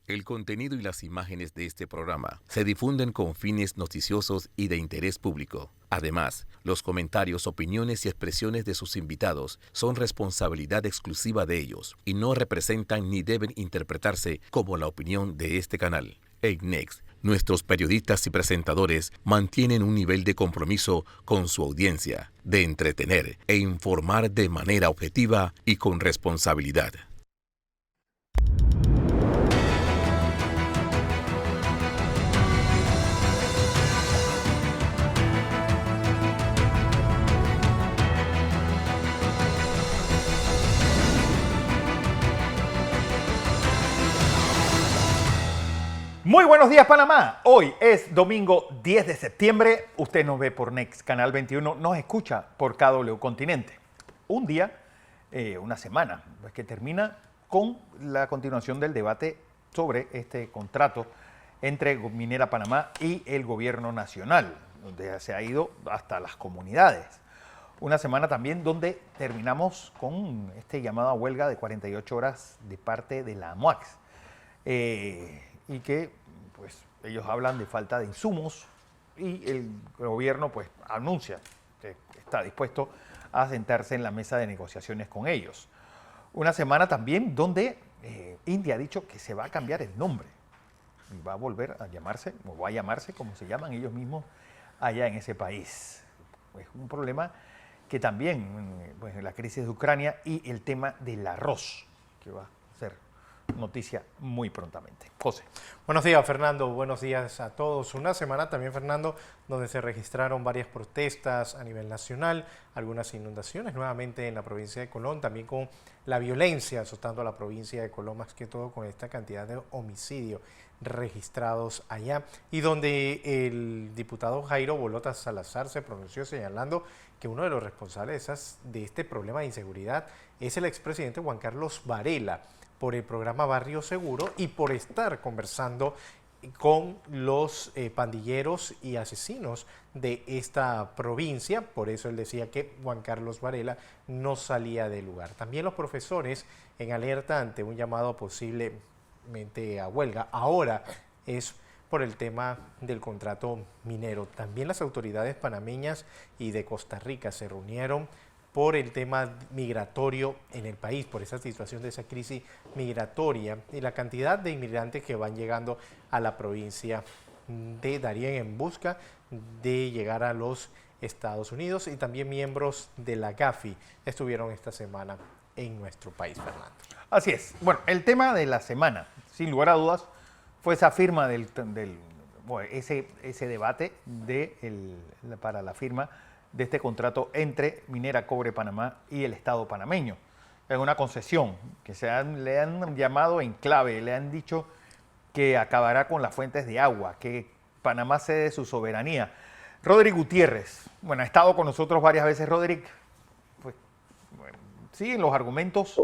El contenido y las imágenes de este programa se difunden con fines noticiosos y de interés público. Además, los comentarios, opiniones y expresiones de sus invitados son responsabilidad exclusiva de ellos y no representan ni deben interpretarse como la opinión de este canal. EICNEX, nuestros periodistas y presentadores mantienen un nivel de compromiso con su audiencia, de entretener e informar de manera objetiva y con responsabilidad. Muy buenos días, Panamá. Hoy es domingo 10 de septiembre. Usted nos ve por Next Canal 21, nos escucha por KW Continente. Un día, una semana, pues, que termina con la continuación del debate sobre este contrato entre Minera Panamá y el gobierno nacional, donde se ha ido hasta las comunidades. Una semana también donde terminamos con este llamado a huelga de 48 horas de parte de la AMUAX. Y que pues ellos hablan de falta de insumos y el gobierno pues anuncia que está dispuesto a sentarse en la mesa de negociaciones con ellos. Una semana también donde India ha dicho que se va a cambiar el nombre y va a volver a llamarse, o va a llamarse como se llaman ellos mismos allá en ese país. Es un problema que también, pues, la crisis de Ucrania y el tema del arroz, que va a ser noticia muy prontamente. José. Buenos días, Fernando. Buenos días a todos. Una semana también, Fernando, donde se registraron varias protestas a nivel nacional, algunas inundaciones nuevamente en la provincia de Colón, también con la violencia azotando a la provincia de Colón, más que todo con esta cantidad de homicidios registrados allá, y donde el diputado Jairo Bolota Salazar se pronunció señalando que uno de los responsables de este problema de inseguridad es el expresidente Juan Carlos Varela, por el programa Barrio Seguro y por estar conversando con los pandilleros y asesinos de esta provincia. Por eso él decía que Juan Carlos Varela no salía del lugar. También los profesores en alerta ante un llamado posiblemente a huelga. Ahora es por el tema del contrato minero. También las autoridades panameñas y de Costa Rica se reunieron por el tema migratorio en el país, por esa situación de esa crisis migratoria y la cantidad de inmigrantes que van llegando a la provincia de Darién en busca de llegar a los Estados Unidos, y también miembros de la GAFI estuvieron esta semana en nuestro país, Fernando. Así es. Bueno, el tema de la semana, sin lugar a dudas, fue esa firma ese debate para la firma de este contrato entre Minera Cobre Panamá y el Estado panameño. Es una concesión que le han llamado enclave, le han dicho que acabará con las fuentes de agua, que Panamá cede su soberanía. Roderick Gutiérrez, bueno, ha estado con nosotros varias veces. Roderick, pues, bueno, siguen los argumentos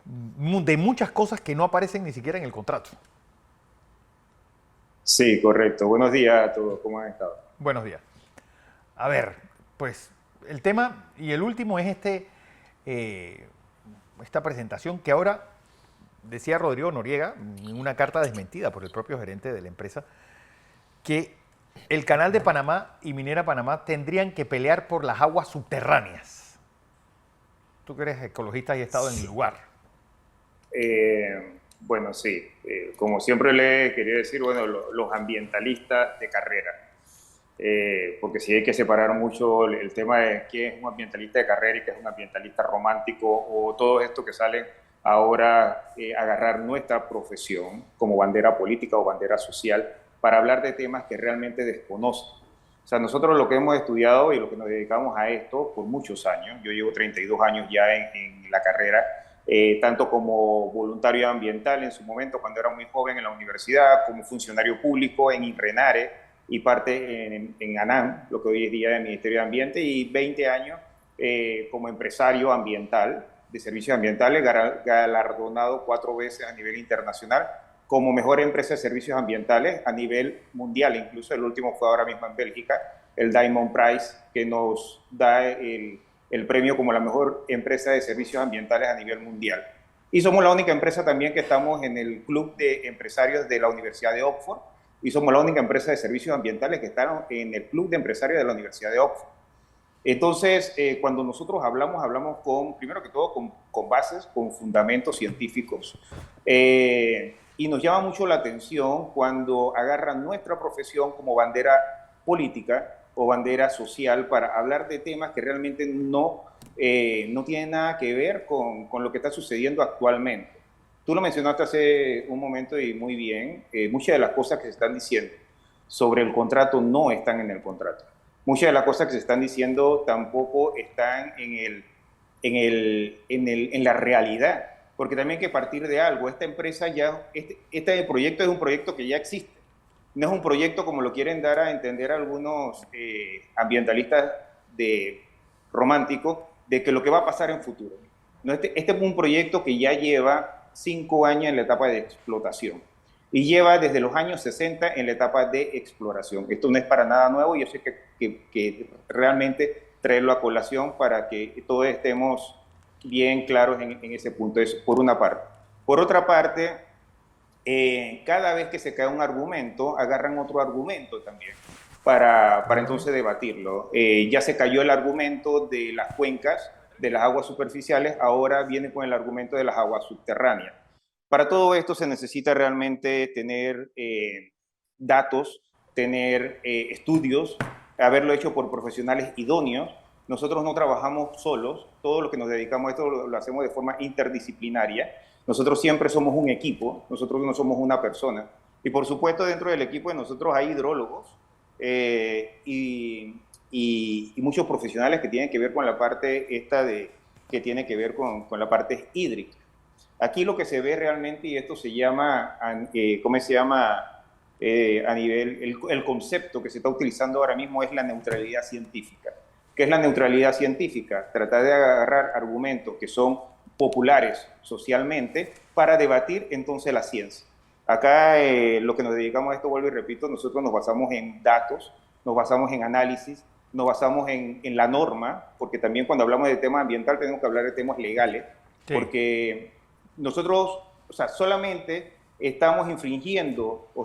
de muchas cosas que no aparecen ni siquiera en el contrato. Sí, correcto. Buenos días a todos. ¿Cómo han estado? Buenos días. A ver, pues el tema y el último es esta presentación que ahora decía Rodrigo Noriega, en una carta desmentida por el propio gerente de la empresa, que el Canal de Panamá y Minera Panamá tendrían que pelear por las aguas subterráneas. Tú que eres ecologista y has estado en el lugar. Bueno, sí. Como siempre le quería decir, bueno, los ambientalistas de carrera. Porque sí hay que separar mucho el tema de quién es un ambientalista de carrera y quién es un ambientalista romántico, o todo esto que salen ahora agarrar nuestra profesión como bandera política o bandera social para hablar de temas que realmente desconocen. O sea, nosotros lo que hemos estudiado y lo que nos dedicamos a esto por muchos años, yo llevo 32 años ya en la carrera, tanto como voluntario ambiental en su momento cuando era muy joven en la universidad, como funcionario público en INRENARE, y parte en ANAM, lo que hoy es día del Ministerio de Ambiente, y 20 años como empresario ambiental, de servicios ambientales, galardonado 4 veces a nivel internacional como mejor empresa de servicios ambientales a nivel mundial. Incluso el último fue ahora mismo en Bélgica, el Diamond Prize, que nos da el premio como la mejor empresa de servicios ambientales a nivel mundial. Y somos la única empresa también que estamos en el club de empresarios de la Universidad de Oxford, y somos la única empresa de servicios ambientales que está en el club de empresarios de la Universidad de Oxford. Entonces, cuando nosotros hablamos primero que todo, con bases, con fundamentos científicos. Y nos llama mucho la atención cuando agarran nuestra profesión como bandera política o bandera social para hablar de temas que realmente no tienen nada que ver con lo que está sucediendo actualmente. Tú lo mencionaste hace un momento y muy bien, muchas de las cosas que se están diciendo sobre el contrato no están en el contrato. Muchas de las cosas que se están diciendo tampoco están en la realidad, porque también hay que partir de algo. Esta empresa este proyecto es un proyecto que ya existe. No es un proyecto como lo quieren dar a entender algunos ambientalistas románticos, de que lo que va a pasar en futuro. No, este es un proyecto que ya lleva 5 años en la etapa de explotación y lleva desde los años 60 en la etapa de exploración. Esto no es para nada nuevo y yo sé que realmente traerlo a colación para que todos estemos bien claros en ese punto. Eso por una parte. Por otra parte, cada vez que se cae un argumento, agarran otro argumento también para entonces debatirlo. Ya se cayó el argumento de las cuencas, de las aguas superficiales, ahora viene con el argumento de las aguas subterráneas. Para todo esto se necesita realmente tener datos, tener estudios, haberlo hecho por profesionales idóneos. Nosotros no trabajamos solos, todo lo que nos dedicamos a esto lo hacemos de forma interdisciplinaria. Nosotros siempre somos un equipo, nosotros no somos una persona. Y por supuesto dentro del equipo de nosotros hay hidrólogos y muchos profesionales que tienen que ver con la parte que tiene que ver con la parte hídrica. Aquí lo que se ve realmente, y esto se llama, ¿cómo se llama? A nivel, el concepto que se está utilizando ahora mismo es la neutralidad científica. ¿Qué es la neutralidad científica? Tratar de agarrar argumentos que son populares socialmente para debatir entonces la ciencia. Acá lo que nos dedicamos a esto, vuelvo y repito, nosotros nos basamos en datos, nos basamos en análisis, nos basamos en la norma, porque también cuando hablamos de tema ambiental tenemos que hablar de temas legales, sí. Porque nosotros, o sea, solamente estamos infringiendo, o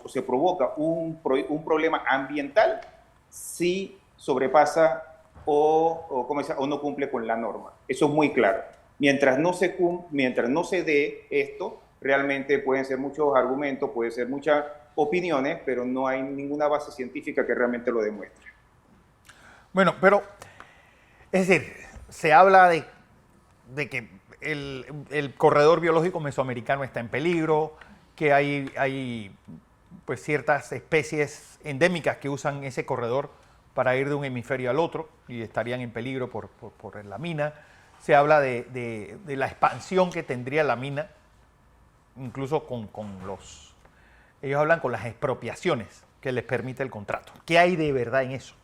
se provoca un problema ambiental si sobrepasa o no cumple con la norma. Eso es muy claro. Mientras no se dé esto, realmente pueden ser muchos argumentos, pueden ser muchas opiniones, pero no hay ninguna base científica que realmente lo demuestre. Bueno, pero, es decir, se habla de que el corredor biológico mesoamericano está en peligro, que hay pues ciertas especies endémicas que usan ese corredor para ir de un hemisferio al otro y estarían en peligro por la mina. Se habla de la expansión que tendría la mina, incluso ellos hablan con las expropiaciones que les permite el contrato. ¿Qué hay de verdad en eso?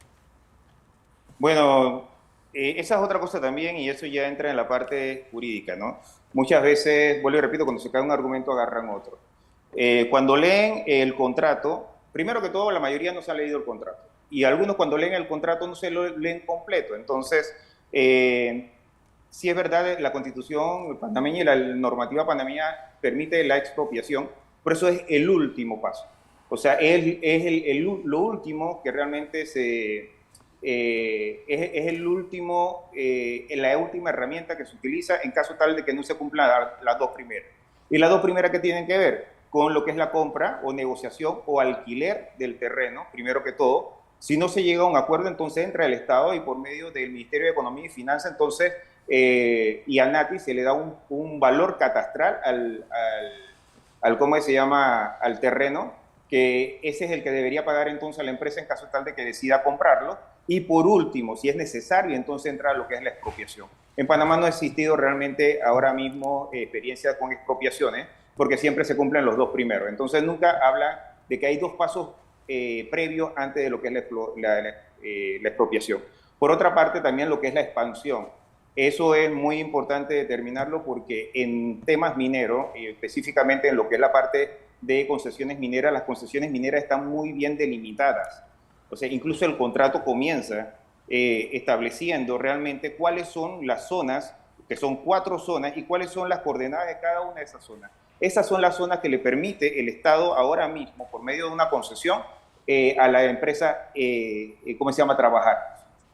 Bueno, esa es otra cosa también, y eso ya entra en la parte jurídica, ¿no? Muchas veces, vuelvo y repito, cuando se cae un argumento agarran otro. Cuando leen el contrato, primero que todo, la mayoría no se ha leído el contrato. Y algunos cuando leen el contrato no se lo leen completo. Entonces, sí es verdad, la Constitución panameña y la normativa panameña permite la expropiación, pero eso es el último paso. O sea, lo último que realmente es la última herramienta que se utiliza en caso tal de que no se cumplan las dos primeras. Y las dos primeras que tienen que ver con lo que es la compra o negociación o alquiler del terreno, primero que todo. Si no se llega a un acuerdo, entonces entra el Estado y por medio del Ministerio de Economía y Finanzas, entonces, y a NATI se le da un valor catastral ¿cómo se llama?, al terreno, que ese es el que debería pagar entonces a la empresa en caso tal de que decida comprarlo. Y por último, si es necesario, entonces entra lo que es la expropiación. En Panamá no ha existido realmente ahora mismo experiencia con expropiaciones, porque siempre se cumplen los dos primeros. Entonces nunca habla de que hay dos pasos previos antes de lo que es la expropiación. Por otra parte, también lo que es la expansión. Eso es muy importante determinarlo porque en temas mineros, específicamente en lo que es la parte de concesiones mineras, las concesiones mineras están muy bien delimitadas. O sea, incluso el contrato comienza estableciendo realmente cuáles son las zonas que son 4 zonas. ¿Y cuáles son las coordenadas de cada una de esas zonas? Esas son las zonas que le permite el Estado ahora mismo, por medio de una concesión, a la empresa, ¿cómo se llama?, trabajar.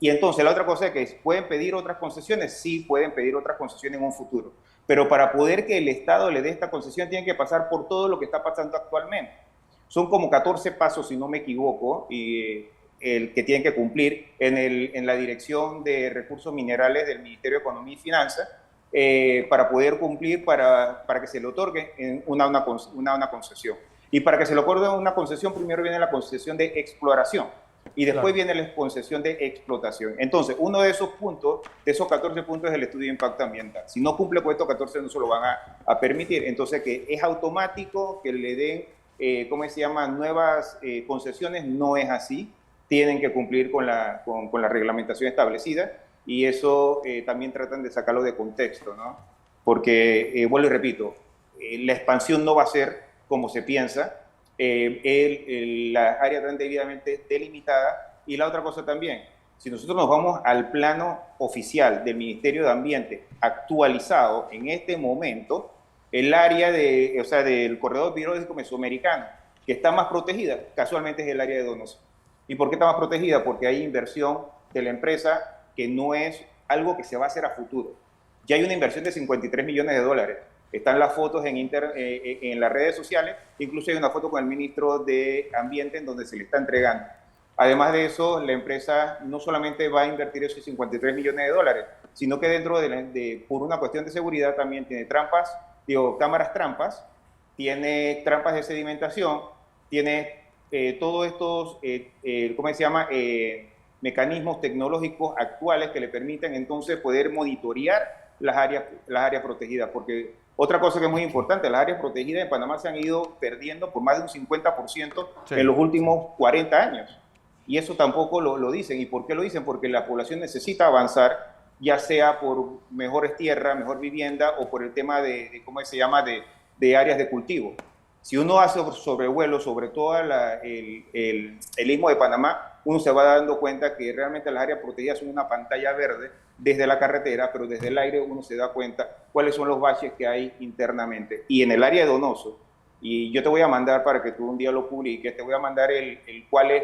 Y entonces la otra cosa es que pueden pedir otras concesiones, sí pueden pedir otras concesiones en un futuro, pero para poder que el Estado le dé esta concesión tienen que pasar por todo lo que está pasando actualmente. Son como 14 pasos, si no me equivoco, y el que tienen que cumplir en la Dirección de Recursos Minerales del Ministerio de Economía y Finanzas, para poder cumplir, para que se le otorgue una concesión. Y para que se le otorgue una concesión, primero viene la concesión de exploración y después viene la concesión de explotación. Entonces, uno de esos puntos, de esos 14 puntos, es el estudio de impacto ambiental. Si no cumple con estos 14, no se lo van a permitir. Entonces, que es automático que le den, ¿cómo se llama?, nuevas concesiones, no es así. Tienen que cumplir con la reglamentación establecida, y eso también tratan de sacarlo de contexto, ¿no? Porque, vuelvo y repito, la expansión no va a ser como se piensa, las áreas están debidamente delimitadas. Y la otra cosa también, si nosotros nos vamos al plano oficial del Ministerio de Ambiente actualizado en este momento, el área del corredor biológico mesoamericano que está más protegida, casualmente es el área de Donoso. ¿Y por qué está más protegida? Porque hay inversión de la empresa que no es algo que se va a hacer a futuro. Ya hay una inversión de $53 millones. Están las fotos en las redes sociales, incluso hay una foto con el ministro de Ambiente en donde se le está entregando. Además de eso, la empresa no solamente va a invertir esos $53 millones, sino que dentro por una cuestión de seguridad también tiene cámaras trampas, tiene trampas de sedimentación, tiene todos estos, ¿cómo se llama?, mecanismos tecnológicos actuales que le permiten entonces poder monitorear las áreas protegidas, porque otra cosa que es muy importante, las áreas protegidas en Panamá se han ido perdiendo por más de un 50% en los últimos 40 años. Y eso tampoco lo dicen. ¿Y por qué lo dicen? Porque la población necesita avanzar, ya sea por mejores tierras, mejor vivienda, o por el tema ¿cómo se llama?, de áreas de cultivo. Si uno hace sobrevuelo sobre todo el istmo de Panamá, uno se va dando cuenta que realmente las áreas protegidas son una pantalla verde desde la carretera, pero desde el aire uno se da cuenta cuáles son los baches que hay internamente. Y en el área de Donoso, y yo te voy a mandar para que tú un día lo publiques, te voy a mandar cuál es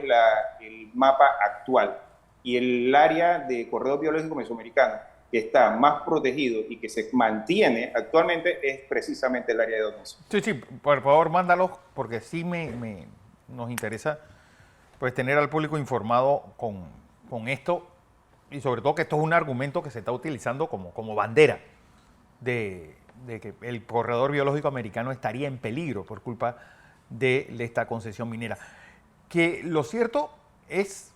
el mapa actual. Y el área de corredor biológico mesoamericano que está más protegido y que se mantiene actualmente es precisamente el área de Donoso. Sí, por favor, mándalos, porque sí nos interesa pues tener al público informado con esto, y sobre todo que esto es un argumento que se está utilizando como bandera de que el corredor biológico americano estaría en peligro por culpa de esta concesión minera. Que lo cierto es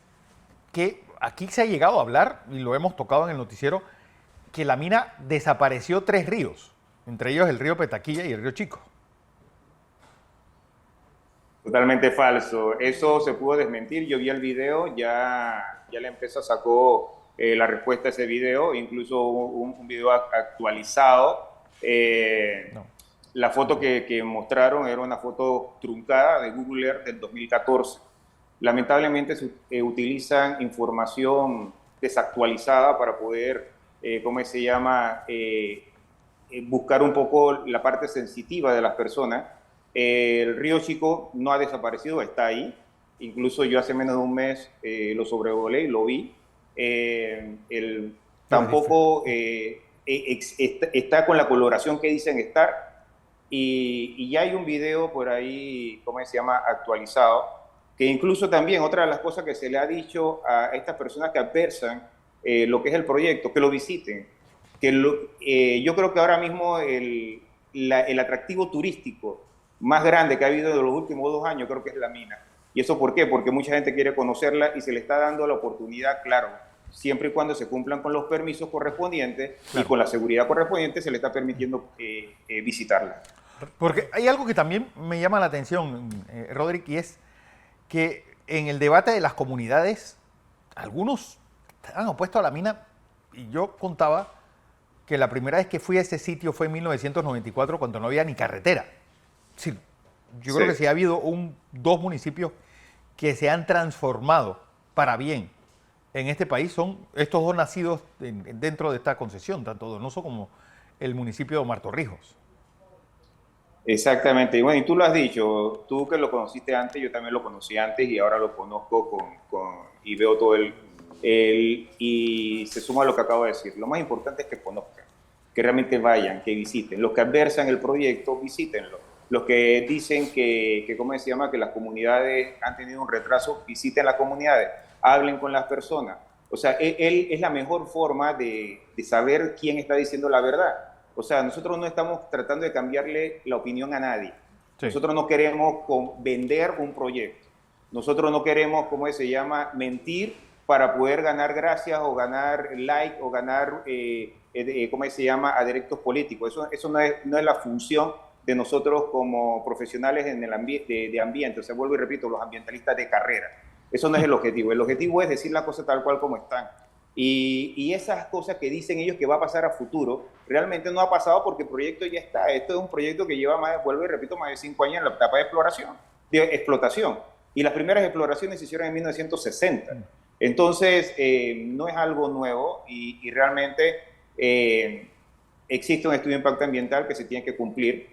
que aquí se ha llegado a hablar, y lo hemos tocado en el noticiero, que la mina desapareció 3 ríos, entre ellos el río Petaquilla y el río Chico. Totalmente falso. Eso se pudo desmentir. Yo vi el video, ya la empresa sacó la respuesta a ese video, incluso un video actualizado. No. La foto que mostraron era una foto truncada de Google Earth del 2014. Lamentablemente se utilizan información desactualizada para poder, ¿cómo se llama?, buscar un poco la parte sensitiva de las personas. El río Chico no ha desaparecido, está ahí. Incluso yo hace menos de un mes lo sobrevolé y lo vi. Tampoco está con la coloración que dicen estar. Y ya hay un video por ahí, ¿cómo se llama?, actualizado, que incluso también otra de las cosas que se le ha dicho a estas personas que adversan lo que es el proyecto, que lo visiten. Yo creo que ahora mismo el atractivo turístico más grande que ha habido en los últimos 2 años, creo que es la mina. ¿Y eso por qué? Porque mucha gente quiere conocerla y se le está dando la oportunidad, claro, siempre y cuando se cumplan con los permisos correspondientes, claro, y con la seguridad correspondiente, se le está permitiendo visitarla. Porque hay algo que también me llama la atención, Roderick, y es que en el debate de las comunidades, algunos han opuesto a la mina, y yo contaba que la primera vez que fui a ese sitio fue en 1994, cuando no había ni carretera. Sí, yo creo que sí ha habido 2 municipios que se han transformado para bien en este país son estos dos nacidos dentro de esta concesión, tanto Donoso como el municipio de Martorrijos. Exactamente. Y bueno, y tú lo has dicho, tú que lo conociste antes, yo también lo conocí antes y ahora lo conozco y veo todo y se suma a lo que acabo de decir. Lo más importante es que conozcan, que realmente vayan, que visiten. Los que adversan el proyecto, visítenlo. Los que dicen ¿cómo se llama? Que las comunidades han tenido un retraso, visiten las comunidades, hablen con las personas. O sea, él es la mejor forma de saber quién está diciendo la verdad. O sea, nosotros no estamos tratando de cambiarle la opinión a nadie. Sí. Nosotros no queremos vender un proyecto. Nosotros no queremos, ¿cómo se llama?, mentir para poder ganar gracias o ganar like o ganar, ¿cómo se llama?, adeptos políticos. Eso no es la función de nosotros como profesionales en el de ambiente. O sea, vuelvo y repito, los ambientalistas de carrera. Eso no es el objetivo. El objetivo es decir las cosas tal cual como están. Y esas cosas que dicen ellos que va a pasar a futuro, realmente no ha pasado porque el proyecto ya está. Esto es un proyecto que lleva vuelvo y repito, más de 5 años en la etapa de explotación. Y las primeras exploraciones se hicieron en 1960. Entonces, no es algo nuevo y realmente existe un estudio de impacto ambiental que se tiene que cumplir.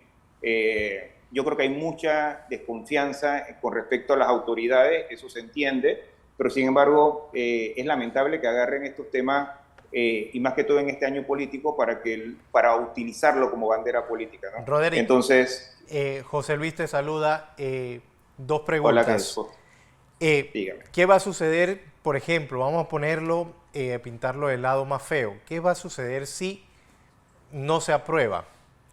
Yo creo que hay mucha desconfianza con respecto a las autoridades, eso se entiende, pero sin embargo es lamentable que agarren estos temas y más que todo en este año político para utilizarlo como bandera política, ¿no? Roderick, entonces José Luis te saluda. Dos preguntas. Hola, dígame. ¿Qué va a suceder, por ejemplo, vamos a ponerlo, pintarlo del lado más feo? ¿Qué va a suceder si no se aprueba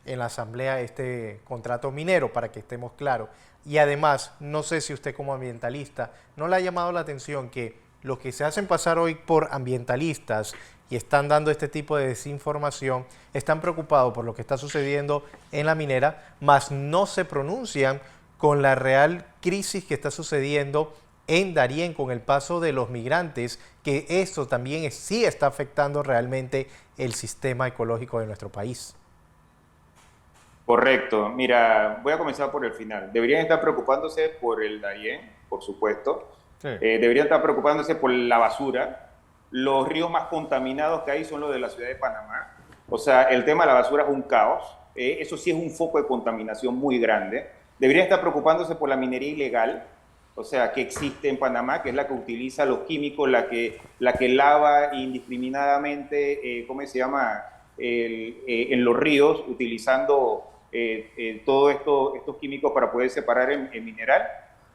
en la asamblea este contrato minero, para que estemos claros? Y además, no sé si usted como ambientalista no le ha llamado la atención que los que se hacen pasar hoy por ambientalistas y están dando este tipo de desinformación están preocupados por lo que está sucediendo en la minera, mas no se pronuncian con la real crisis que está sucediendo en Darién con el paso de los migrantes, que esto también sí está afectando realmente el sistema ecológico de nuestro país. Correcto. Mira, voy a comenzar por el final. Deberían estar preocupándose por el Darién, por supuesto. Sí. Deberían estar preocupándose por la basura. Los ríos más contaminados que hay son los de la ciudad de Panamá. O sea, el tema de la basura es un caos. Eso sí es un foco de contaminación muy grande. Deberían estar preocupándose por la minería ilegal, o sea, que existe en Panamá, que es la que utiliza los químicos, la que lava indiscriminadamente, ¿cómo se llama?, en los ríos, utilizando todos estos químicos para poder separar el mineral.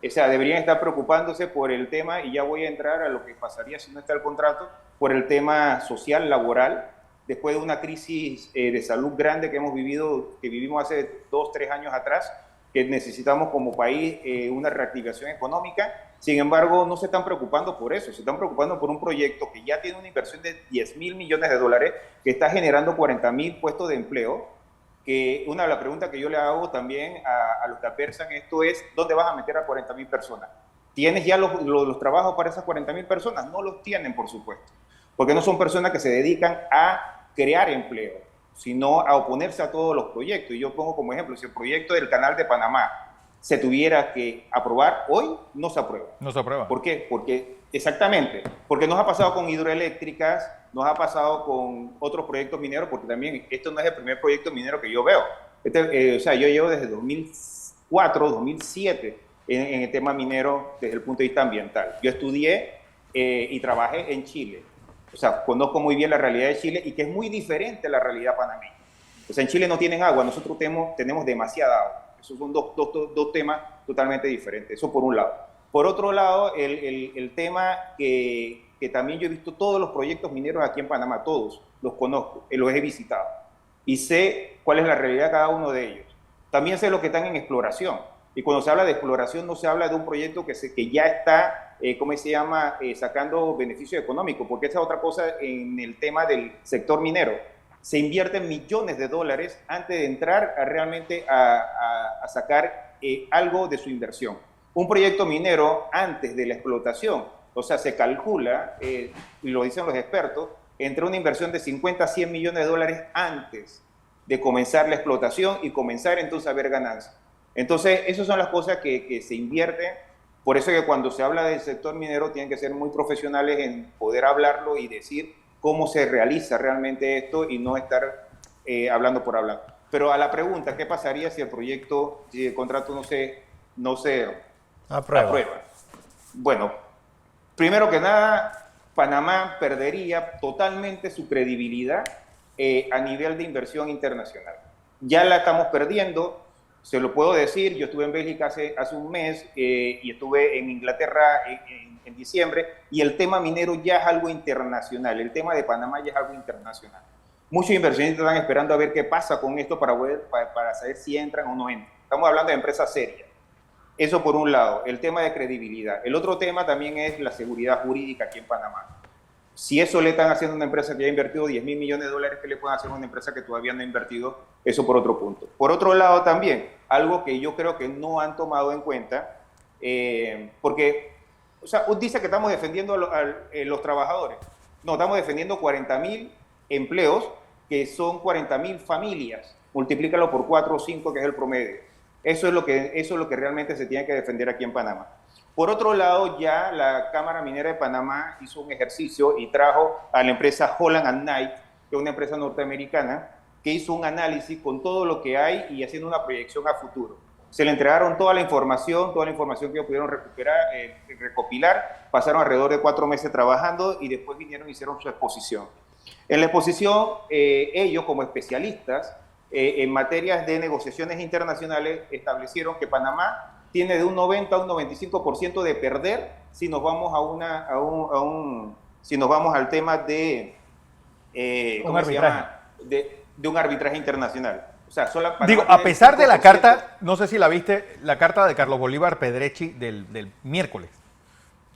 O sea, deberían estar preocupándose por el tema, y ya voy a entrar a lo que pasaría si no está el contrato, por el tema social, laboral, después de una crisis de salud grande que vivimos hace 2, 3 años atrás, que necesitamos como país una reactivación económica. Sin embargo, no se están preocupando por eso, se están preocupando por un proyecto que ya tiene una inversión de $10,000 millones, que está generando 40,000 puestos de empleo. Que una de las preguntas que yo le hago también a los que adversan esto es, ¿dónde vas a meter a 40,000 personas? ¿Tienes ya los trabajos para esas 40,000 personas? No los tienen, por supuesto, porque no son personas que se dedican a crear empleo, sino a oponerse a todos los proyectos. Y yo pongo como ejemplo, si el proyecto del Canal de Panamá se tuviera que aprobar hoy, no se aprueba. No se aprueba. ¿Por qué? Exactamente, porque nos ha pasado con hidroeléctricas, nos ha pasado con otros proyectos mineros, porque también esto no es el primer proyecto minero que yo veo. O sea, yo llevo desde 2004, 2007 en el tema minero desde el punto de vista ambiental. Yo estudié y trabajé en Chile. O sea, conozco muy bien la realidad de Chile y que es muy diferente a la realidad panameña. O sea, en Chile no tienen agua, nosotros tenemos demasiada agua. Esos son dos temas totalmente diferentes. Eso por un lado. Por otro lado, el tema que también yo he visto todos los proyectos mineros aquí en Panamá, todos los conozco, los he visitado y sé cuál es la realidad de cada uno de ellos. También sé los que están en exploración. Y cuando se habla de exploración no se habla de un proyecto que ya está, ¿cómo se llama?, sacando beneficios económicos, porque esa es otra cosa en el tema del sector minero. Se invierten millones de dólares antes de entrar realmente a sacar algo de su inversión. Un proyecto minero antes de la explotación, o sea, se calcula, y lo dicen los expertos, entre una inversión de 50 a 100 millones de dólares antes de comenzar la explotación y comenzar entonces a ver ganancias. Entonces, esas son las cosas que se invierten Por eso es que cuando se habla del sector minero tienen que ser muy profesionales en poder hablarlo y decir cómo se realiza realmente esto y no estar hablando por hablar. Pero a la pregunta, ¿qué pasaría si el contrato no se aprueba? Bueno, primero que nada, Panamá perdería totalmente su credibilidad a nivel de inversión internacional. Ya la estamos perdiendo, se lo puedo decir, yo estuve en Bélgica hace un mes y estuve en Inglaterra en diciembre, y el tema minero ya es algo internacional, el tema de Panamá ya es algo internacional. Muchos inversionistas están esperando a ver qué pasa con esto para saber si entran o no entran. Estamos hablando de empresas serias. Eso por un lado, el tema de credibilidad. El otro tema también es la seguridad jurídica aquí en Panamá. Si eso le están haciendo a una empresa que ya ha invertido 10 mil millones de dólares, ¿qué le pueden hacer a una empresa que todavía no ha invertido? Eso por otro punto. Por otro lado también, algo que yo creo que no han tomado en cuenta, porque, o sea, dice que estamos defendiendo a los trabajadores. No, estamos defendiendo 40.000 empleos, que son 40.000 familias. Multiplícalo por 4 o 5, que es el promedio. Eso es lo que realmente se tiene que defender aquí en Panamá. Por otro lado, ya la Cámara Minera de Panamá hizo un ejercicio y trajo a la empresa Holland & Knight, que es una empresa norteamericana, que hizo un análisis con todo lo que hay y haciendo una proyección a futuro. Se le entregaron toda la información que ellos pudieron recopilar, pasaron alrededor de 4 meses trabajando y después vinieron y hicieron su exposición. En la exposición, ellos como especialistas en materias de negociaciones internacionales establecieron que Panamá tiene de un 90 a un 95% de perder si nos vamos si nos vamos al tema de ¿cómo se llama? De un arbitraje internacional. O sea, digo, a pesar de la carta, no sé si la viste, la carta de Carlos Bolívar Pedrechi del miércoles,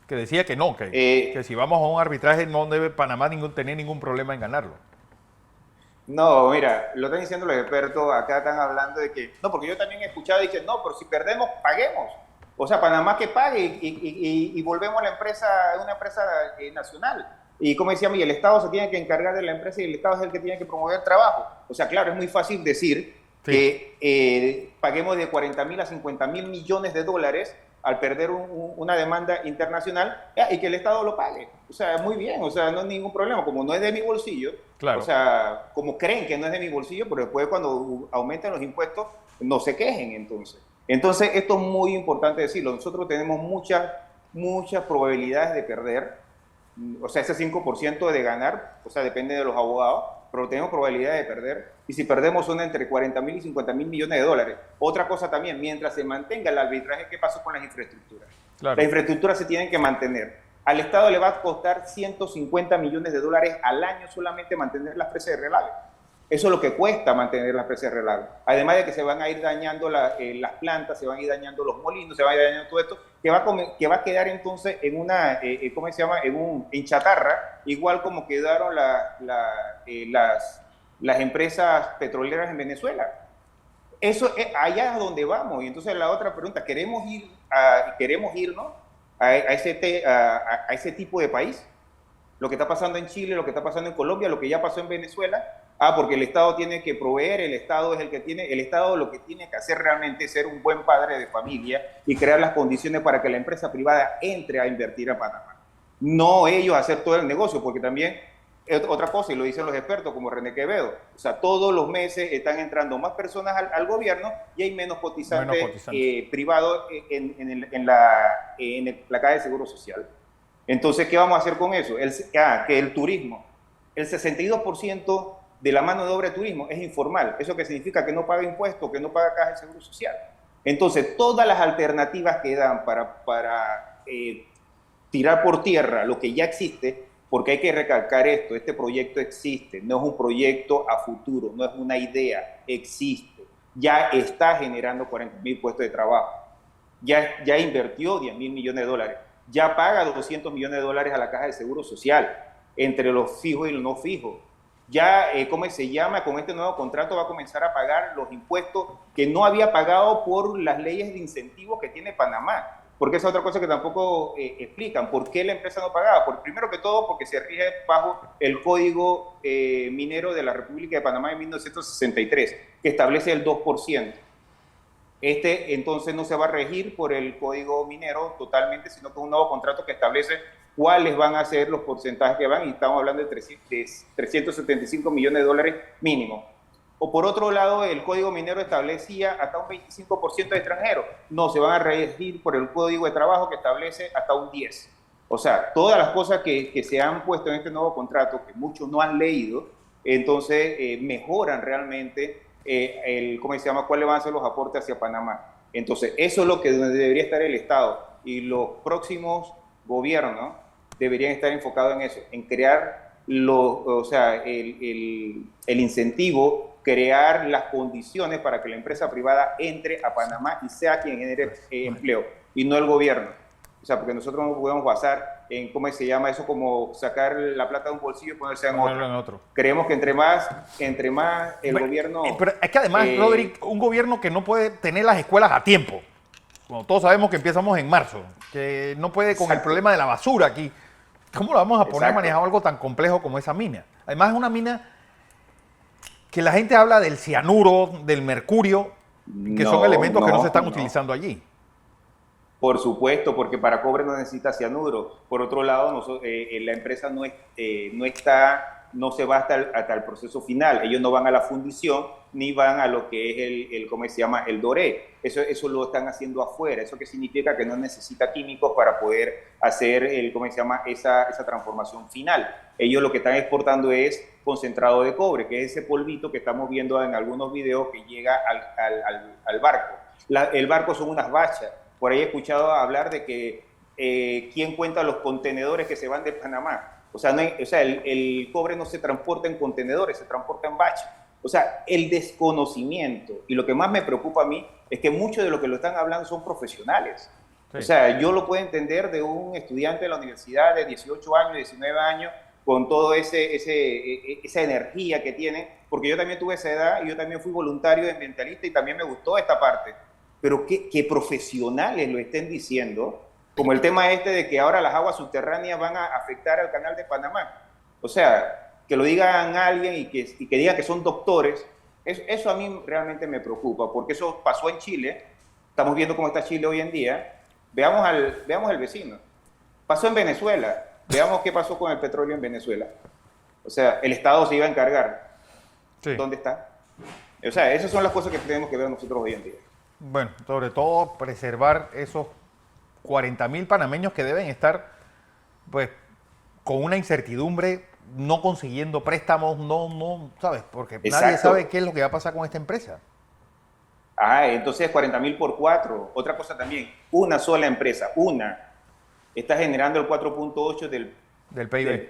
que decía que no, que si vamos a un arbitraje no debe Panamá tener ningún problema en ganarlo. No, mira, lo están diciendo los expertos, acá están hablando de que, no, porque yo también he escuchado y dicen, no, pero si perdemos, paguemos. O sea, Panamá que pague y volvemos a una empresa nacional. Y como decía, el Estado se tiene que encargar de la empresa y el Estado es el que tiene que promover trabajo. O sea, claro, es muy fácil decir que paguemos de 40.000 a 50.000 millones de dólares al perder una demanda internacional y que el Estado lo pague. O sea, muy bien, o sea, no hay ningún problema. Como no es de mi bolsillo, claro. O sea, como creen que no es de mi bolsillo, pero después cuando aumenten los impuestos, no se quejen entonces. Entonces, esto es muy importante decirlo. Nosotros tenemos muchas probabilidades de perder. O sea, ese 5% de ganar, o sea, depende de los abogados, pero tenemos probabilidad de perder. Y si perdemos son entre 40.000 y 50.000 millones de dólares. Otra cosa también, mientras se mantenga el arbitraje, ¿qué pasó con las infraestructuras? Claro. Las infraestructuras se tienen que mantener. Al Estado le va a costar 150 millones de dólares al año solamente mantener las presas de relaves. Eso es lo que cuesta mantener las presas de relaves. Además de que se van a ir dañando las plantas, se van a ir dañando los molinos, se va a ir dañando todo esto, que va a quedar entonces en una, ¿cómo se llama? En chatarra, igual como quedaron las empresas petroleras en Venezuela. Eso es allá donde vamos. Y entonces la otra pregunta, ¿queremos irnos a ese tipo de país? Lo que está pasando en Chile, lo que está pasando en Colombia, lo que ya pasó en Venezuela. Porque el Estado tiene que proveer, el Estado lo que tiene que hacer realmente es ser un buen padre de familia y crear las condiciones para que la empresa privada entre a invertir a Panamá. No ellos hacer todo el negocio, porque también otra cosa, y lo dicen los expertos como René Quevedo, o sea, todos los meses están entrando más personas al gobierno y hay menos cotizantes privados en la caja de seguro social. Entonces, ¿qué vamos a hacer con eso? Que el turismo, el 62% de la mano de obra de turismo es informal. ¿Eso qué significa? Que no paga impuestos, que no paga caja de seguro social. Entonces, todas las alternativas que dan para tirar por tierra lo que ya existe, porque hay que recalcar esto, este proyecto existe, no es un proyecto a futuro, no es una idea, existe. Ya está generando 40.000 puestos de trabajo. Ya invirtió 10.000 millones de dólares. Ya paga 200 millones de dólares a la caja de seguro social, entre los fijos y los no fijos. Ya, ¿cómo se llama? Con este nuevo contrato va a comenzar a pagar los impuestos que no había pagado por las leyes de incentivos que tiene Panamá. Porque esa es otra cosa que tampoco explican. ¿Por qué la empresa no pagaba? Primero que todo, porque se rige bajo el Código Minero de la República de Panamá de 1963, que establece el 2%. entonces no se va a regir por el Código Minero totalmente, sino que es un nuevo contrato que establece cuáles van a ser los porcentajes que van, y estamos hablando de 375 millones de dólares mínimo. O por otro lado, el Código Minero establecía hasta un 25% de extranjeros. No, se van a regir por el Código de Trabajo que establece hasta un 10%. O sea, todas las cosas que se han puesto en este nuevo contrato, que muchos no han leído, entonces mejoran realmente ¿cómo se llama? ¿Cuáles van a ser los aportes hacia Panamá? Entonces, eso es lo que debería estar el Estado, y los próximos gobiernos deberían estar enfocados en eso, en crear el incentivo, crear las condiciones para que la empresa privada entre a Panamá y sea quien genere empleo, y no el gobierno. O sea, porque nosotros no podemos basar en, ¿cómo se llama eso? Como sacar la plata de un bolsillo y ponerse en otro. Creemos que entre más el gobierno... Pero es que además, Rodrigo, un gobierno que no puede tener las escuelas a tiempo. Bueno, todos sabemos que empezamos en marzo, que no puede con el problema de la basura aquí. ¿Cómo lo vamos a poner a manejar algo tan complejo como esa mina? Además, es una mina que la gente habla del cianuro, del mercurio, que son elementos que no se están utilizando allí. Por supuesto, porque para cobre no necesita cianuro. Por otro lado, la empresa no se va hasta el proceso final. Ellos no van a la fundición ni van a lo que es ¿cómo se llama? El doré. Eso lo están haciendo afuera. ¿Eso qué significa? Que no necesita químicos para poder hacer ¿cómo se llama? Esa transformación final. Ellos lo que están exportando es concentrado de cobre, que es ese polvito que estamos viendo en algunos videos que llega al barco. El barco son unas bachas. Por ahí he escuchado hablar de que quién cuenta los contenedores que se van de Panamá. O sea, el cobre no se transporta en contenedores, se transporta en baches. O sea, el desconocimiento. Y lo que más me preocupa a mí es que muchos de los que lo están hablando son profesionales. Sí. O sea, yo lo puedo entender de un estudiante de la universidad de 18 años, 19 años, con toda esa energía que tiene, porque yo también tuve esa edad y yo también fui voluntario de ambientalista y también me gustó esta parte. Pero que profesionales lo estén diciendo, como el tema de que ahora las aguas subterráneas van a afectar al canal de Panamá. O sea, que lo digan a alguien y que digan que son doctores, eso a mí realmente me preocupa, porque eso pasó en Chile, estamos viendo cómo está Chile hoy en día, veamos el vecino. Pasó en Venezuela, veamos qué pasó con el petróleo en Venezuela. O sea, el Estado se iba a encargar. Sí. ¿Dónde está? O sea, esas son las cosas que tenemos que ver nosotros hoy en día. Bueno, sobre todo preservar esos 40.000 panameños que deben estar pues con una incertidumbre, no consiguiendo préstamos, no, ¿sabes? Porque Exacto. Nadie sabe qué es lo que va a pasar con esta empresa. Entonces 40.000 por 4. Otra cosa también, una sola empresa, está generando el 4.8 del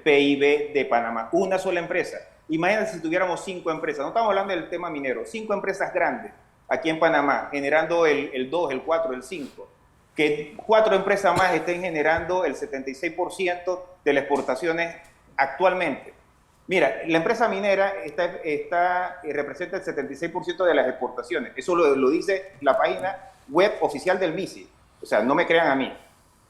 PIB de Panamá. Una sola empresa. Imagínate si tuviéramos 5 empresas, no estamos hablando del tema minero, 5 empresas grandes aquí en Panamá, generando el 2, el 4, el 5, que 4 empresas más estén generando el 76% de las exportaciones actualmente. Mira, la empresa minera representa el 76% de las exportaciones. Eso lo dice la página web oficial del MISI. O sea, no me crean a mí.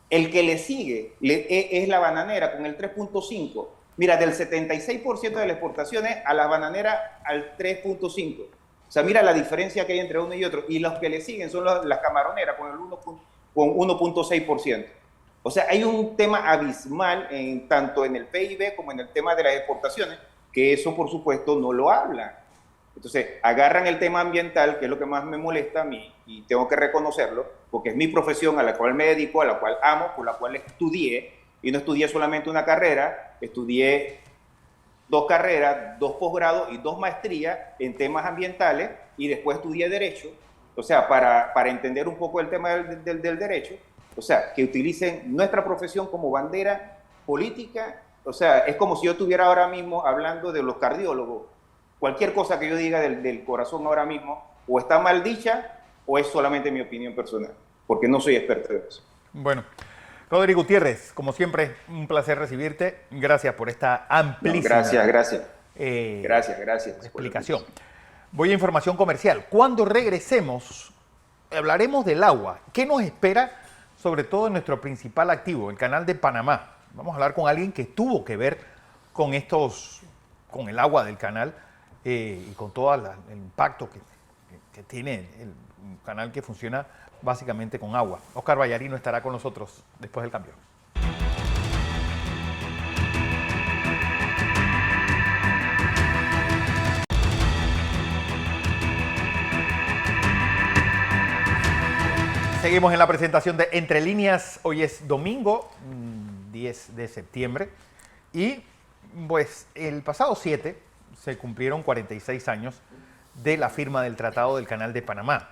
El que le sigue es la bananera con el 3.5. Mira, del 76% de las exportaciones a la bananera al 3.5. O sea, mira la diferencia que hay entre uno y otro. Y los que le siguen son las camaroneras con el 1.6%. O sea, hay un tema abismal tanto en el PIB como en el tema de las exportaciones, que eso, por supuesto, no lo hablan. Entonces, agarran el tema ambiental, que es lo que más me molesta a mí, y tengo que reconocerlo, porque es mi profesión a la cual me dedico, a la cual amo, por la cual estudié, y no estudié solamente una carrera, estudié 2 carreras, 2 posgrados y 2 maestrías en temas ambientales, y después estudié Derecho, o sea, para entender un poco el tema del derecho, o sea, que utilicen nuestra profesión como bandera política. O sea, es como si yo estuviera ahora mismo hablando de los cardiólogos. Cualquier cosa que yo diga del corazón ahora mismo, o está mal dicha, o es solamente mi opinión personal, porque no soy experto en eso. Bueno, Rodrigo Gutiérrez, como siempre, un placer recibirte. Gracias por esta amplísima gracias explicación. Voy a información comercial. Cuando regresemos, hablaremos del agua. ¿Qué nos espera, sobre todo en nuestro principal activo, el canal de Panamá? Vamos a hablar con alguien que tuvo que ver con con el agua del canal y con todo el impacto que tiene un canal que funciona básicamente con agua. Oscar Vallarino estará con nosotros después del cambio. Seguimos en la presentación de Entre Líneas. Hoy es domingo 10 de septiembre y pues el pasado 7 se cumplieron 46 años de la firma del Tratado del Canal de Panamá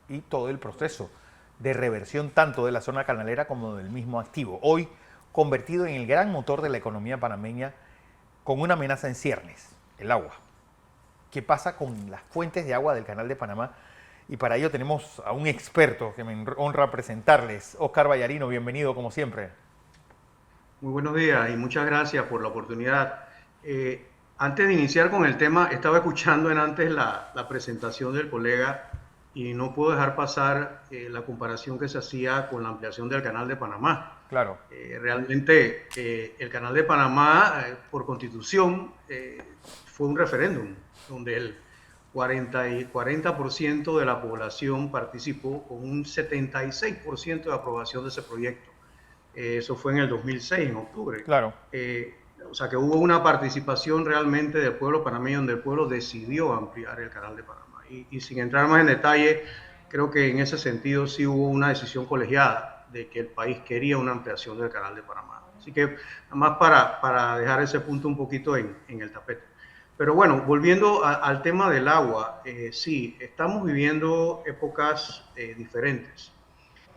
y todo el proceso de reversión tanto de la zona canalera como del mismo activo, hoy convertido en el gran motor de la economía panameña con una amenaza en ciernes, el agua. ¿Qué pasa con las fuentes de agua del Canal de Panamá? Y para ello tenemos a un experto que me honra presentarles, Oscar Vallarino, bienvenido como siempre. Muy buenos días y muchas gracias por la oportunidad. Antes de iniciar con el tema, estaba escuchando antes la presentación del colega y no puedo dejar pasar la comparación que se hacía con la ampliación del Canal de Panamá. Claro. Realmente el Canal de Panamá, por constitución, fue un referéndum donde el 40% de la población participó con un 76% de aprobación de ese proyecto. Eso fue en el 2006, en octubre. Claro. O sea que hubo una participación realmente del pueblo panameño, donde el pueblo decidió ampliar el Canal de Panamá. Y sin entrar más en detalle, creo que en ese sentido sí hubo una decisión colegiada de que el país quería una ampliación del Canal de Panamá. Así que nada más para dejar ese punto un poquito en el tapete. Pero bueno, volviendo al tema del agua, sí, estamos viviendo épocas diferentes.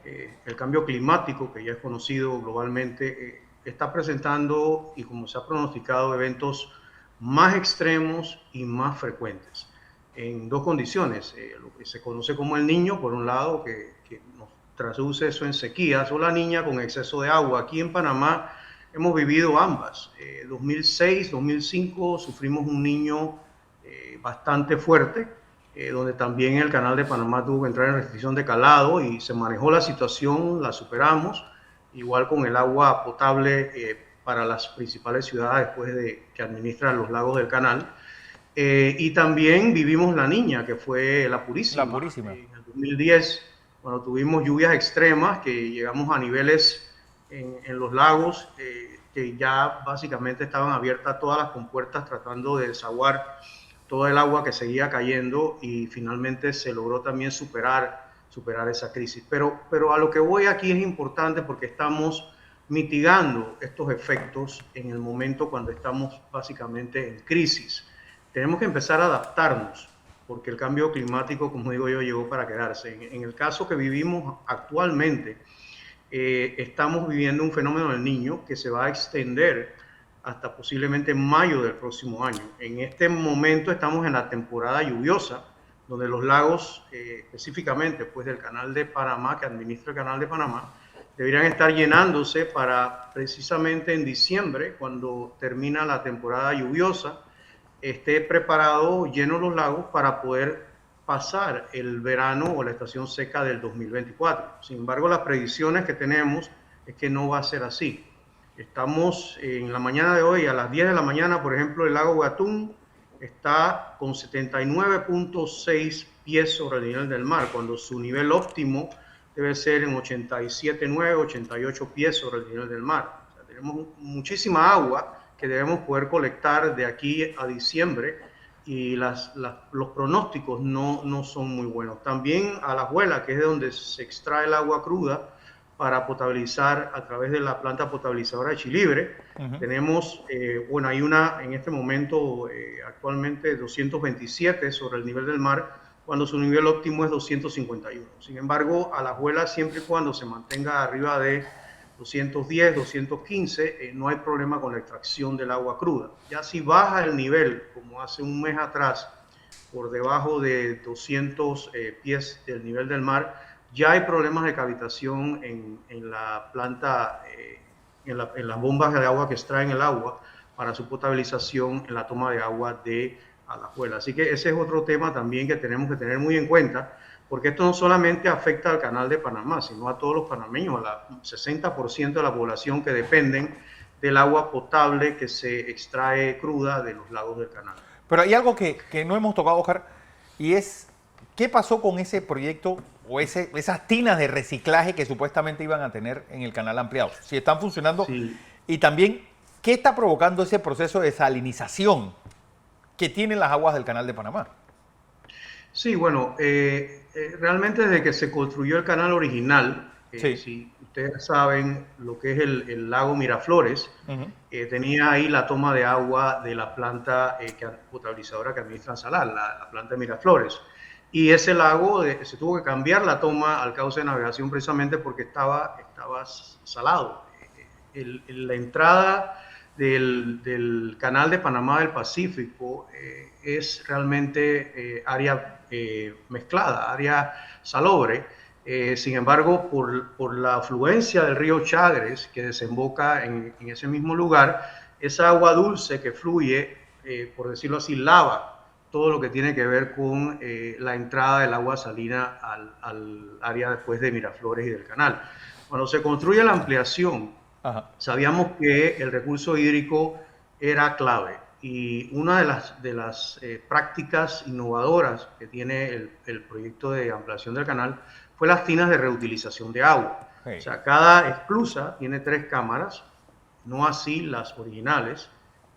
El cambio climático, que ya es conocido globalmente, está presentando, y como se ha pronosticado, eventos más extremos y más frecuentes, en dos condiciones. Lo que se conoce como el Niño, por un lado, que nos traduce eso en sequías, o la Niña con exceso de agua. Aquí en Panamá hemos vivido ambas. 2006, 2005 sufrimos un Niño bastante fuerte, donde también el Canal de Panamá tuvo que entrar en restricción de calado y se manejó la situación, la superamos, igual con el agua potable para las principales ciudades después de que administran los lagos del canal. Y también vivimos la Niña, que fue la Purísima. La Purísima. En el 2010, cuando tuvimos lluvias extremas, que llegamos a niveles en los lagos que ya básicamente estaban abiertas todas las compuertas tratando de desaguar todo el agua que seguía cayendo, y finalmente se logró también superar esa crisis. Pero a lo que voy aquí es importante porque estamos mitigando estos efectos en el momento cuando estamos básicamente en crisis. Tenemos que empezar a adaptarnos porque el cambio climático, como digo yo, llegó para quedarse. En el caso que vivimos actualmente, estamos viviendo un fenómeno del Niño que se va a extender hasta posiblemente mayo del próximo año. En este momento estamos en la temporada lluviosa, donde los lagos, específicamente pues del Canal de Panamá, que administra el Canal de Panamá, deberían estar llenándose para precisamente en diciembre, cuando termina la temporada lluviosa, esté preparado, lleno los lagos para poder pasar el verano o la estación seca del 2024. Sin embargo, las predicciones que tenemos es que no va a ser así. Estamos en la mañana de hoy, a las 10 de la mañana, por ejemplo, el lago Gatún está con 79.6 pies sobre el nivel del mar, cuando su nivel óptimo debe ser en 87.9, 88 pies sobre el nivel del mar. O sea, tenemos muchísima agua que debemos poder colectar de aquí a diciembre, y los pronósticos no son muy buenos. También Alajuela, que es de donde se extrae el agua cruda para potabilizar a través de la planta potabilizadora de Chilibre, tenemos, bueno, hay una en este momento actualmente 227 sobre el nivel del mar, cuando su nivel óptimo es 251. Sin embargo, Alajuela, siempre y cuando se mantenga arriba de 210, 215, no hay problema con la extracción del agua cruda. Ya si baja el nivel, como hace un mes atrás, por debajo de 200 pies del nivel del mar, ya hay problemas de cavitación en la planta, en las bombas de agua que extraen el agua para su potabilización en la toma de agua de Alajuela. Así que ese es otro tema también que tenemos que tener muy en cuenta, porque esto no solamente afecta al Canal de Panamá, sino a todos los panameños, al 60% de la población que dependen del agua potable que se extrae cruda de los lagos del canal. Pero hay algo que no hemos tocado, Oscar, y es ¿qué pasó con ese proyecto o esas tinas de reciclaje que supuestamente iban a tener en el canal ampliado? Si están funcionando. Sí. Y también, ¿qué está provocando ese proceso de salinización que tienen las aguas del canal de Panamá? Sí, bueno, realmente desde que se construyó el canal original, Sí. si ustedes saben lo que es el lago Miraflores, tenía ahí la toma de agua de la planta potabilizadora que administra Salar, la planta de Miraflores. Y ese lago se tuvo que cambiar la toma al cauce de navegación precisamente porque estaba salado. La entrada del canal de Panamá del Pacífico es realmente área mezclada, área salobre. Sin embargo, por la afluencia del río Chagres, que desemboca en ese mismo lugar, esa agua dulce que fluye, por decirlo así, lava todo lo que tiene que ver con la entrada del agua salina al área después de Miraflores y del canal. Cuando se construye la ampliación, sabíamos que el recurso hídrico era clave y una de las prácticas innovadoras que tiene el proyecto de ampliación del canal fue las tinas de reutilización de agua. Sí. O sea, cada esclusa tiene 3 cámaras, no así las originales,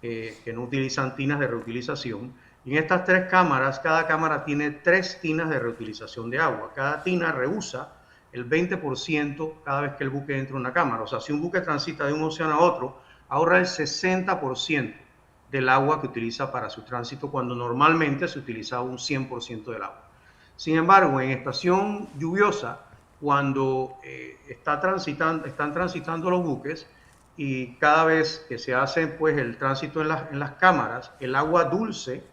que no utilizan tinas de reutilización. Y en estas 3 cámaras, cada cámara tiene 3 tinas de reutilización de agua. Cada tina reusa el 20% cada vez que el buque entra en una cámara. O sea, si un buque transita de un océano a otro, ahorra el 60% del agua que utiliza para su tránsito, cuando normalmente se utilizaba un 100% del agua. Sin embargo, en estación lluviosa, cuando están transitando los buques y cada vez que se hace pues, el tránsito en las cámaras, el agua dulce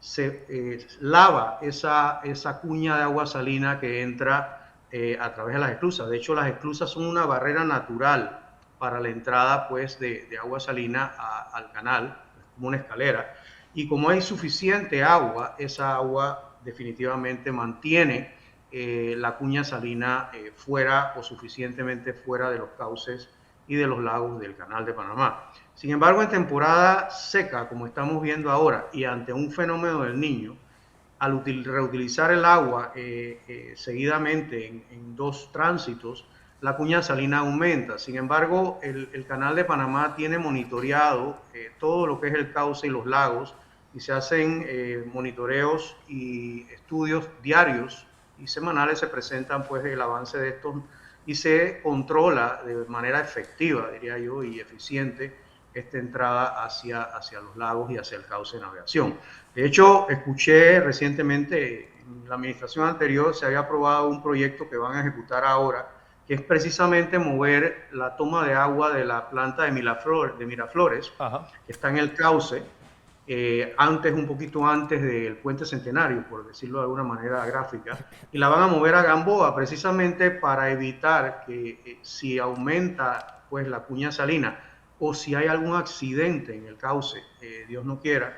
se lava esa cuña de agua salina que entra a través de las esclusas. De hecho, las esclusas son una barrera natural para la entrada pues, de agua salina al canal, como una escalera. Y como hay suficiente agua, esa agua definitivamente mantiene la cuña salina fuera o suficientemente fuera de los cauces y de los lagos del canal de Panamá. Sin embargo, en temporada seca, como estamos viendo ahora, y ante un fenómeno del Niño, al reutilizar el agua seguidamente en 2 tránsitos, la cuña salina aumenta. Sin embargo, el canal de Panamá tiene monitoreado todo lo que es el cauce y los lagos, y se hacen monitoreos y estudios diarios y semanales, se presentan pues el avance de estos y se controla de manera efectiva, diría yo, y eficiente esta entrada hacia los lagos y hacia el cauce de navegación. De hecho, escuché recientemente, en la administración anterior se había aprobado un proyecto que van a ejecutar ahora, que es precisamente mover la toma de agua de la planta de Miraflores, que está en el cauce, un poquito antes del Puente Centenario, por decirlo de alguna manera gráfica, y la van a mover a Gamboa precisamente para evitar que si aumenta pues, la cuña salina o si hay algún accidente en el cauce, Dios no quiera,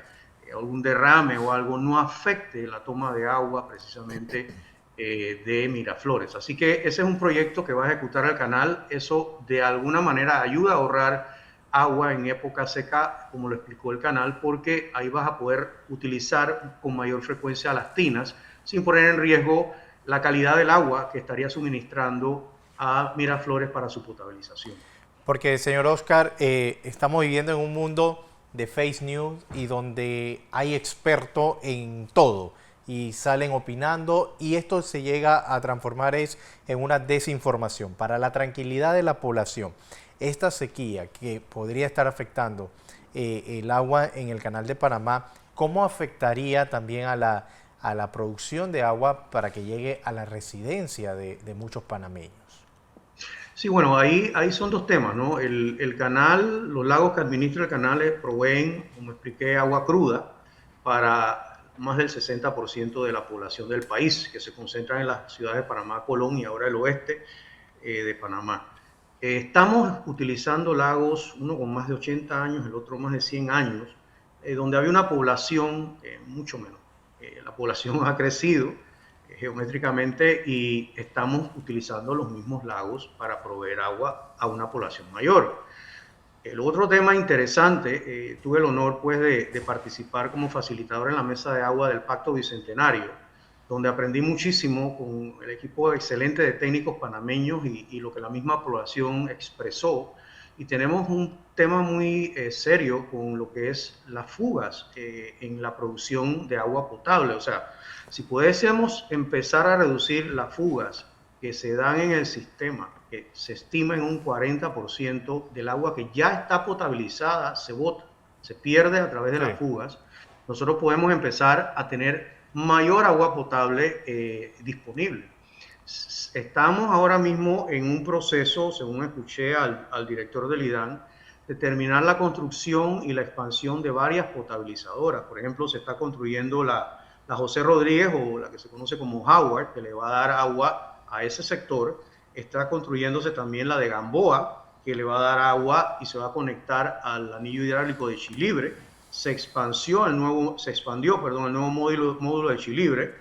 algún derrame o algo, no afecte la toma de agua precisamente de Miraflores. Así que ese es un proyecto que va a ejecutar el canal. Eso de alguna manera ayuda a ahorrar agua en época seca, como lo explicó el canal, porque ahí vas a poder utilizar con mayor frecuencia las tinas sin poner en riesgo la calidad del agua que estaría suministrando a Miraflores para su potabilización. Porque, señor Oscar, estamos viviendo en un mundo de fake news y donde hay expertos en todo y salen opinando, y esto se llega a transformar en una desinformación. Para la tranquilidad de la población, esta sequía que podría estar afectando el agua en el canal de Panamá, ¿cómo afectaría también a la producción de agua para que llegue a la residencia de muchos panameños? Sí, bueno, ahí son 2 temas, ¿no? El canal, los lagos que administra el canal proveen, como expliqué, agua cruda para más del 60% de la población del país, que se concentran en las ciudades de Panamá, Colón y ahora el oeste de Panamá. Estamos utilizando lagos, uno con más de 80 años, el otro más de 100 años, donde había una población mucho menor. La población ha crecido geométricamente y estamos utilizando los mismos lagos para proveer agua a una población mayor. El otro tema interesante, tuve el honor pues de participar como facilitador en la mesa de agua del Pacto Bicentenario, donde aprendí muchísimo con el equipo excelente de técnicos panameños y lo que la misma población expresó. Y tenemos un tema muy serio con lo que es las fugas en la producción de agua potable. O sea, si pudiésemos empezar a reducir las fugas que se dan en el sistema, que se estima en un 40% del agua que ya está potabilizada, se bota, se pierde a través de las fugas, nosotros podemos empezar a tener mayor agua potable disponible. Estamos ahora mismo en un proceso, según escuché al director del IDAN, de terminar la construcción y la expansión de varias potabilizadoras. Por ejemplo, se está construyendo la José Rodríguez, o la que se conoce como Howard, que le va a dar agua a ese sector. Está construyéndose también la de Gamboa, que le va a dar agua y se va a conectar al anillo hidráulico de Chilibre. Se expandió el nuevo módulo de Chilibre.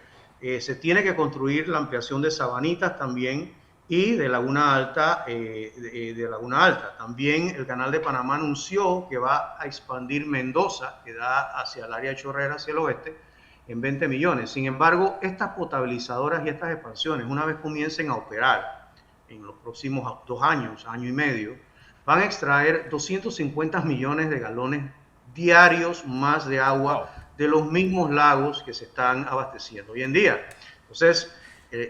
Se tiene que construir la ampliación de Sabanitas también y de Laguna Alta. También el Canal de Panamá anunció que va a expandir Mendoza, que da hacia el área de Chorrera, hacia el oeste, en 20 millones. Sin embargo, estas potabilizadoras y estas expansiones, una vez comiencen a operar en los próximos 2 años, año y medio, van a extraer 250 millones de galones diarios más de agua de los mismos lagos que se están abasteciendo hoy en día. Entonces,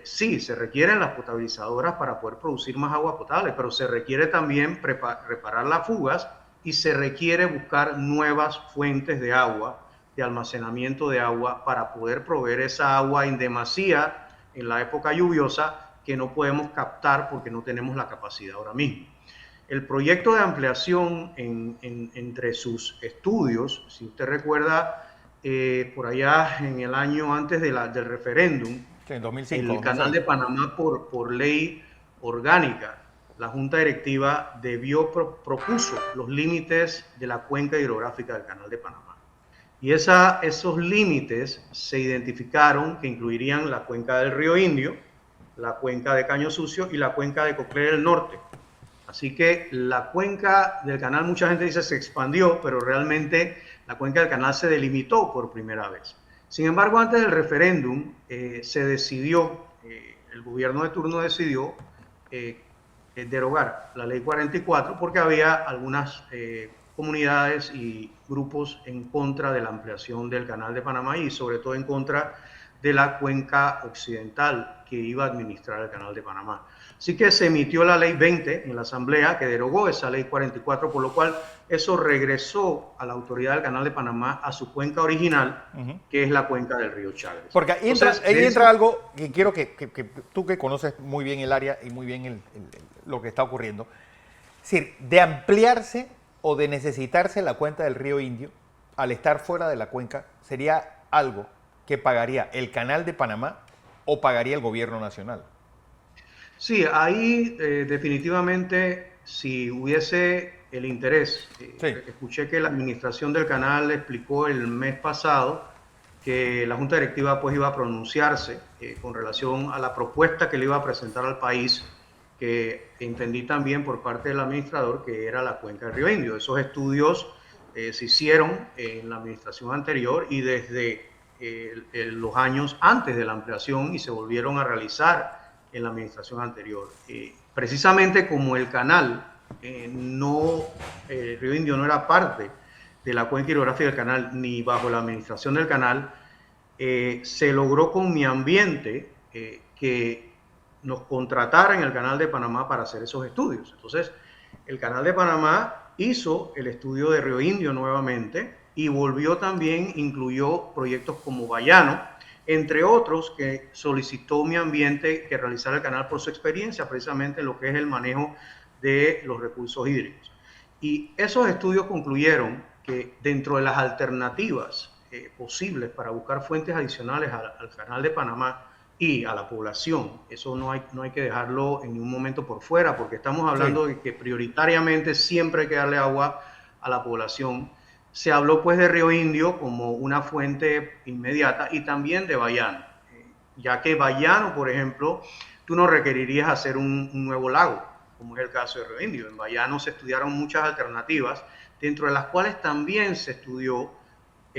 sí, se requieren las potabilizadoras para poder producir más agua potable, pero se requiere también reparar las fugas y se requiere buscar nuevas fuentes de agua, de almacenamiento de agua, para poder proveer esa agua en demasía en la época lluviosa que no podemos captar porque no tenemos la capacidad ahora mismo. El proyecto de ampliación entre sus estudios, si usted recuerda, por allá en el año antes del referéndum, sí, en 2005, el Canal de Panamá por ley orgánica, la Junta Directiva propuso los límites de la cuenca hidrográfica del Canal de Panamá. Y esos límites se identificaron que incluirían la cuenca del Río Indio, la cuenca de Caño Sucio y la cuenca de Coclé del Norte. Así que la cuenca del canal, mucha gente dice se expandió, pero realmente la cuenca del canal se delimitó por primera vez. Sin embargo, antes del referéndum se decidió, el gobierno de turno decidió derogar la ley 44 porque había algunas comunidades y grupos en contra de la ampliación del Canal de Panamá y sobre todo en contra de la cuenca occidental que iba a administrar el Canal de Panamá. Así que se emitió la ley 20 en la Asamblea que derogó esa ley 44, por lo cual eso regresó a la autoridad del Canal de Panamá a su cuenca original, que es la cuenca del río Chagres. Porque ahí entra algo que quiero que tú, que conoces muy bien el área y muy bien lo que está ocurriendo, es decir, de ampliarse o de necesitarse la cuenca del río Indio, al estar fuera de la cuenca, sería algo que pagaría el Canal de Panamá o pagaría el gobierno nacional. Sí, ahí definitivamente si hubiese el interés, escuché que la administración del canal explicó el mes pasado que la Junta Directiva pues iba a pronunciarse con relación a la propuesta que le iba a presentar al país, que entendí también por parte del administrador que era la cuenca del Río Indio. Esos estudios se hicieron en la administración anterior y desde los años antes de la ampliación y se volvieron a realizar en la administración anterior. Precisamente como el canal, el Río Indio no era parte de la cuenca hidrográfica del canal ni bajo la administración del canal, se logró con Mi Ambiente que nos contratara en el Canal de Panamá para hacer esos estudios. Entonces, el Canal de Panamá hizo el estudio de Río Indio nuevamente y volvió también, incluyó proyectos como Bayano, entre otros que solicitó Mi Ambiente que realizara el canal por su experiencia precisamente en lo que es el manejo de los recursos hídricos. Y esos estudios concluyeron que dentro de las alternativas posibles para buscar fuentes adicionales al Canal de Panamá y a la población, eso no hay que dejarlo en ningún momento por fuera, porque estamos hablando de que prioritariamente siempre hay que darle agua a la población. Se habló pues de Río Indio como una fuente inmediata y también de Bayano, ya que Bayano, por ejemplo, tú no requerirías hacer un nuevo lago, como es el caso de Río Indio. En Bayano se estudiaron muchas alternativas, dentro de las cuales también se estudió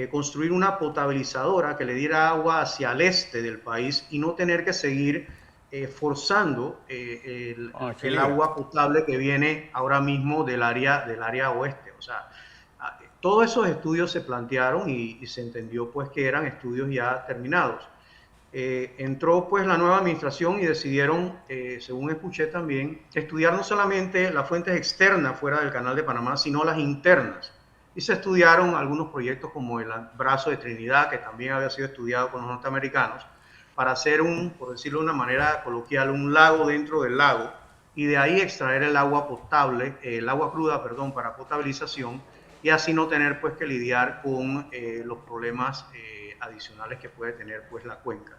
construir una potabilizadora que le diera agua hacia el este del país y no tener que seguir forzando el agua potable que viene ahora mismo del área oeste. O sea, todos esos estudios se plantearon y se entendió pues que eran estudios ya terminados. Entró pues la nueva administración y decidieron, según escuché también, estudiar no solamente las fuentes externas fuera del Canal de Panamá, sino las internas. Y se estudiaron algunos proyectos como el brazo de Trinidad, que también había sido estudiado con los norteamericanos, para hacer por decirlo de una manera coloquial, un lago dentro del lago, y de ahí extraer el agua potable, el agua cruda, perdón, para potabilización, y así no tener pues que lidiar con los problemas adicionales que puede tener pues la cuenca.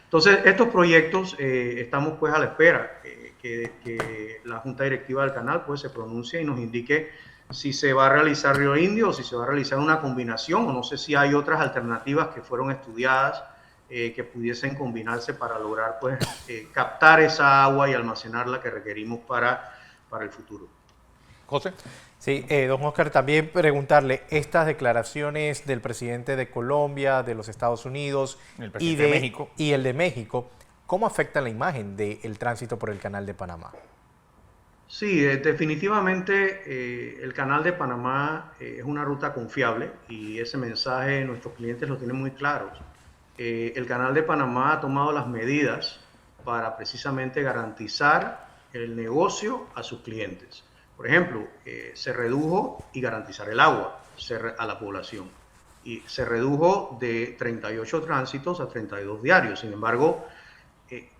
Entonces, estos proyectos estamos pues a la espera que la Junta Directiva del Canal pues se pronuncie y nos indique si se va a realizar Río Indio o si se va a realizar una combinación, o no sé si hay otras alternativas que fueron estudiadas que pudiesen combinarse para lograr pues captar esa agua y almacenarla que requerimos para el futuro. José. Sí, don Oscar, también preguntarle, estas declaraciones del presidente de Colombia, de los Estados Unidos y de México, y el de México, ¿cómo afectan la imagen del tránsito por el Canal de Panamá? Sí, definitivamente el Canal de Panamá es una ruta confiable y ese mensaje nuestros clientes lo tienen muy claros. El Canal de Panamá ha tomado las medidas para precisamente garantizar el negocio a sus clientes. Por ejemplo, se redujo y garantizar el agua a la población. Y se redujo de 38 tránsitos a 32 diarios. Sin embargo,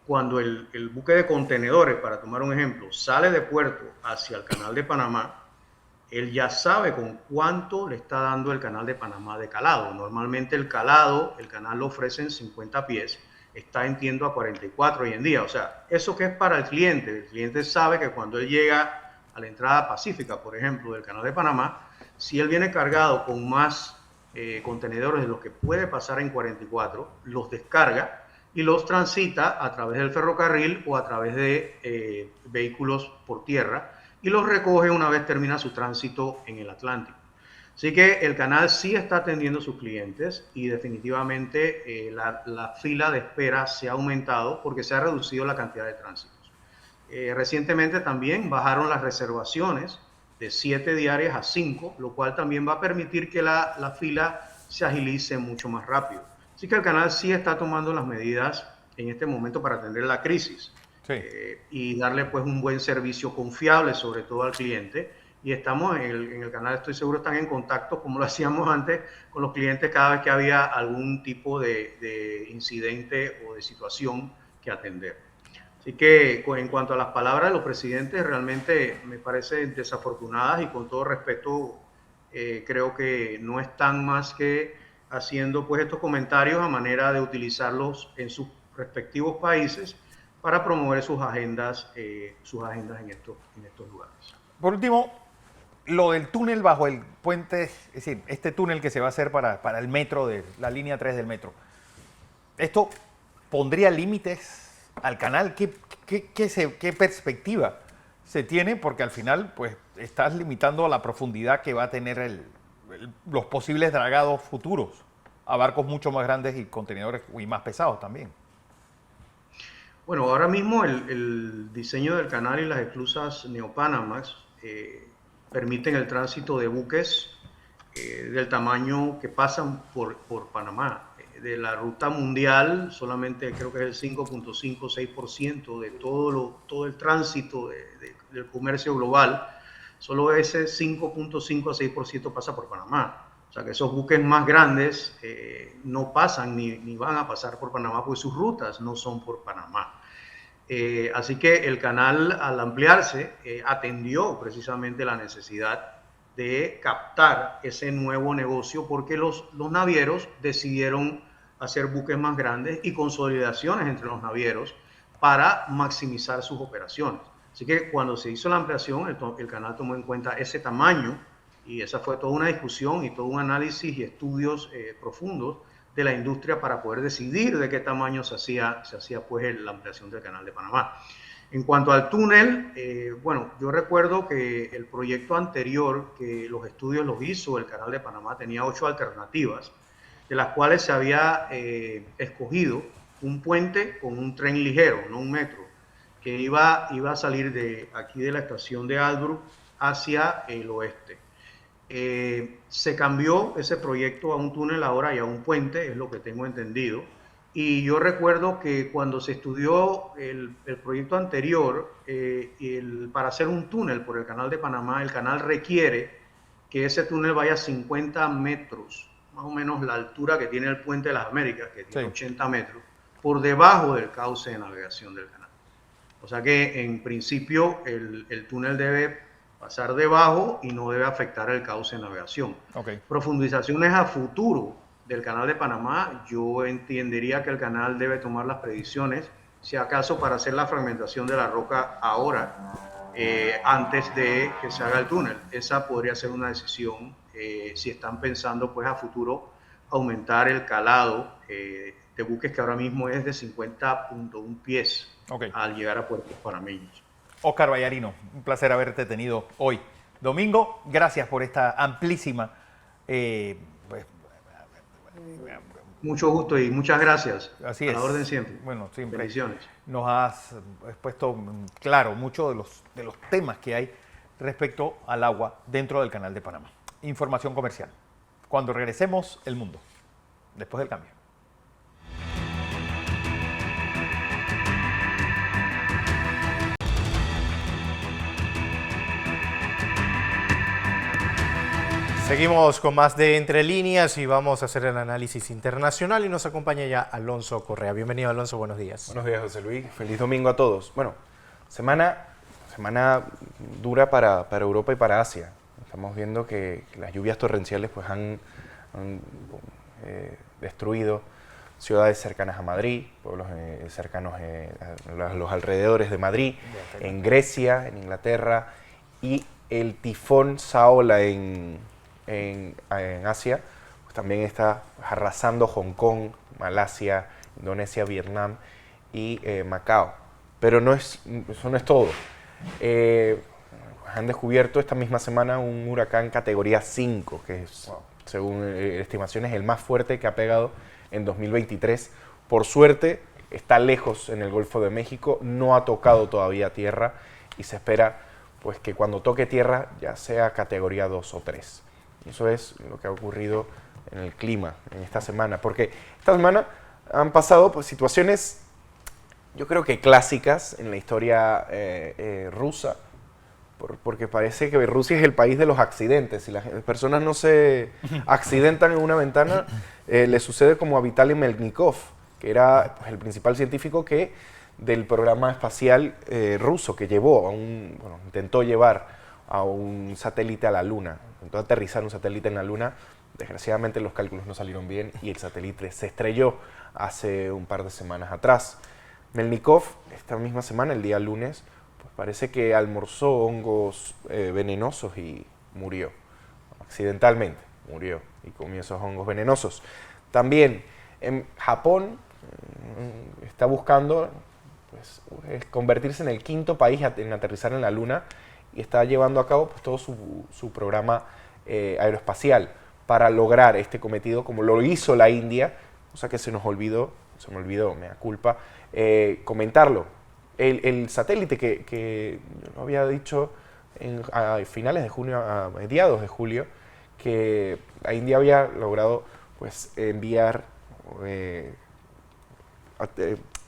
cuando el buque de contenedores, para tomar un ejemplo, sale de puerto hacia el Canal de Panamá, él ya sabe con cuánto le está dando el Canal de Panamá de calado. Normalmente el calado, el canal lo ofrece en 50 pies, está entiendo a 44 hoy en día. O sea, eso que es para el cliente sabe que cuando él llega a la entrada pacífica, por ejemplo, del Canal de Panamá, si él viene cargado con más contenedores de los que puede pasar en 44, los descarga y los transita a través del ferrocarril o a través de vehículos por tierra y los recoge una vez termina su tránsito en el Atlántico. Así que el canal sí está atendiendo a sus clientes y definitivamente la fila de espera se ha aumentado porque se ha reducido la cantidad de tránsitos. Recientemente también bajaron las reservaciones de 7 diarias a 5, lo cual también va a permitir que la fila se agilice mucho más rápido. Así que el canal sí está tomando las medidas en este momento para atender la crisis. Sí. Y darle pues un buen servicio confiable sobre todo al cliente, y estamos en el canal, estoy seguro, están en contacto como lo hacíamos antes con los clientes cada vez que había algún tipo de incidente o de situación que atender. Así que en cuanto a las palabras de los presidentes, realmente me parecen desafortunadas y con todo respeto creo que no están más que haciendo pues estos comentarios a manera de utilizarlos en sus respectivos países para promover sus agendas en estos lugares. Por último, lo del túnel bajo el puente, es decir, este túnel que se va a hacer para el metro, de la línea 3 del metro, ¿esto pondría límites al canal? ¿Qué perspectiva se tiene? Porque al final pues estás limitando la profundidad que va a tener los posibles dragados futuros a barcos mucho más grandes y contenedores y más pesados también. Bueno, ahora mismo el diseño del canal y las esclusas Neopanamax permiten el tránsito de buques del tamaño que pasan por Panamá. De la ruta mundial, solamente creo que es el 5.56% de todo el tránsito del comercio global, solo ese 5.5 a 6% pasa por Panamá. O sea que esos buques más grandes no pasan ni van a pasar por Panamá porque sus rutas no son por Panamá. Así que el canal, al ampliarse, atendió precisamente la necesidad de captar ese nuevo negocio porque los navieros decidieron hacer buques más grandes y consolidaciones entre los navieros para maximizar sus operaciones. Así que cuando se hizo la ampliación, el canal tomó en cuenta ese tamaño y esa fue toda una discusión y todo un análisis y estudios profundos de la industria para poder decidir de qué tamaño se hacía pues la ampliación del Canal de Panamá. En cuanto al túnel, bueno, yo recuerdo que el proyecto anterior, que los estudios los hizo el Canal de Panamá, tenía 8 alternativas, de las cuales se había escogido un puente con un tren ligero, no un metro, que iba a salir de aquí de la estación de Albrook hacia el oeste. Se cambió ese proyecto a un túnel ahora y a un puente, es lo que tengo entendido. Y yo recuerdo que cuando se estudió el proyecto anterior, para hacer un túnel por el Canal de Panamá, el canal requiere que ese túnel vaya a 50 metros, más o menos la altura que tiene el Puente de las Américas, que tiene 80 metros, por debajo del cauce de navegación del canal. O sea que en principio el túnel debe pasar debajo y no debe afectar el cauce de navegación. Profundizaciones a futuro del Canal de Panamá, yo entendería que el canal debe tomar las predicciones, si acaso para hacer la fragmentación de la roca ahora, antes de que se haga el túnel. Esa podría ser una decisión si están pensando pues a futuro aumentar el calado de buques que ahora mismo es de 50.1 pies al llegar a puertos panameños. Óscar Vallarino, un placer haberte tenido hoy. Domingo, gracias por esta amplísima... Mucho gusto y muchas gracias. Así a es. la orden siempre. Bueno, siempre. Bendiciones. Nos has puesto claro muchos de los temas que hay respecto al agua dentro del Canal de Panamá. Información comercial. Cuando regresemos, el mundo. Después del cambio. Seguimos con más de Entre Líneas y vamos a hacer el análisis internacional y nos acompaña ya Alonso Correa. Bienvenido, Alonso, buenos días. Buenos días, José Luis. Feliz domingo a todos. Bueno, semana dura para Europa y para Asia. Estamos viendo que las lluvias torrenciales pues han destruido ciudades cercanas a Madrid, pueblos cercanos a los alrededores de Madrid, en Grecia, en Inglaterra, y el tifón Saola en Asia, pues también está arrasando Hong Kong, Malasia, Indonesia, Vietnam y Macao. Pero eso no es todo. Han descubierto esta misma semana un huracán categoría 5, que es, según estimaciones, el más fuerte que ha pegado en 2023. Por suerte, está lejos en el Golfo de México, no ha tocado todavía tierra y se espera pues, que cuando toque tierra ya sea categoría 2 o 3. Eso es lo que ha ocurrido en el clima en esta semana, porque esta semana han pasado pues, situaciones, yo creo que clásicas en la historia rusa, porque parece que Rusia es el país de los accidentes. Si las personas no se accidentan en una ventana, le sucede como a Vitaly Melnikov, que era pues, el principal científico del programa espacial ruso, que intentó llevar a un satélite a la Luna. Intentó aterrizar un satélite en la Luna. Desgraciadamente los cálculos no salieron bien y el satélite se estrelló hace un par de semanas atrás. Melnikov, esta misma semana, el día lunes, pues parece que almorzó hongos venenosos y murió. Accidentalmente murió y comió esos hongos venenosos. También en Japón está buscando pues, convertirse en el quinto país en aterrizar en la Luna y está llevando a cabo pues, todo su programa aeroespacial para lograr este cometido, como lo hizo la India, cosa que se me olvidó, me da culpa, comentarlo. El satélite que yo había dicho a finales de junio, a mediados de julio, que la India había logrado pues, enviar,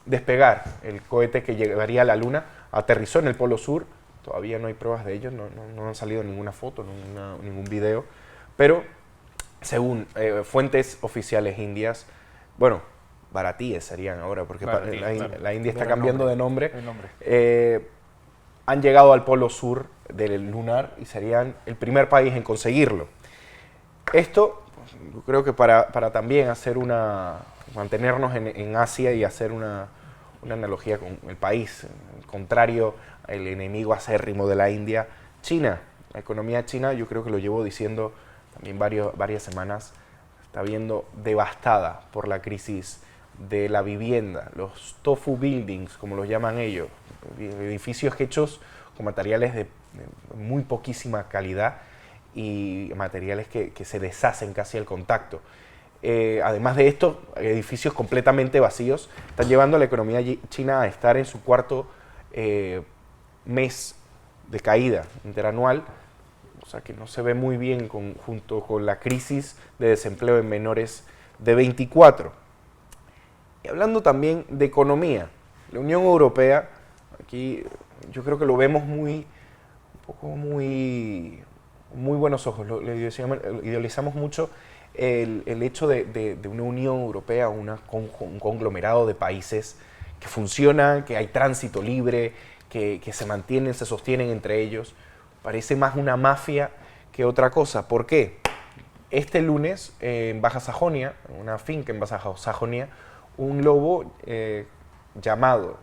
despegar el cohete que llevaría a la Luna, aterrizó en el Polo Sur. Todavía no hay pruebas de ello, no han salido ninguna foto, ningún video, pero según fuentes oficiales indias, bueno, baratíes serían ahora, porque la India está cambiando de nombre, han llegado al Polo Sur del lunar y serían el primer país en conseguirlo. Esto, yo creo que para también hacer mantenernos en Asia y hacer una analogía con el país contrario, el enemigo acérrimo de la India, China. La economía china, yo creo que lo llevo diciendo también varias semanas, está viendo devastada por la crisis de la vivienda, los tofu buildings, como los llaman ellos, edificios hechos con materiales de muy poquísima calidad y materiales que se deshacen casi al contacto. Además de esto, edificios completamente vacíos están llevando a la economía china a estar en su cuarto mes de caída interanual, o sea que no se ve muy bien junto con la crisis de desempleo en menores de 24. Y hablando también de economía, la Unión Europea, aquí yo creo que lo vemos muy buenos ojos, lo idealizamos mucho el hecho de una Unión Europea, un conglomerado de países que funciona, que hay tránsito libre, que se mantienen, se sostienen entre ellos. Parece más una mafia que otra cosa. ¿Por qué? Este lunes en Baja Sajonia, una finca en Baja Sajonia, un lobo llamado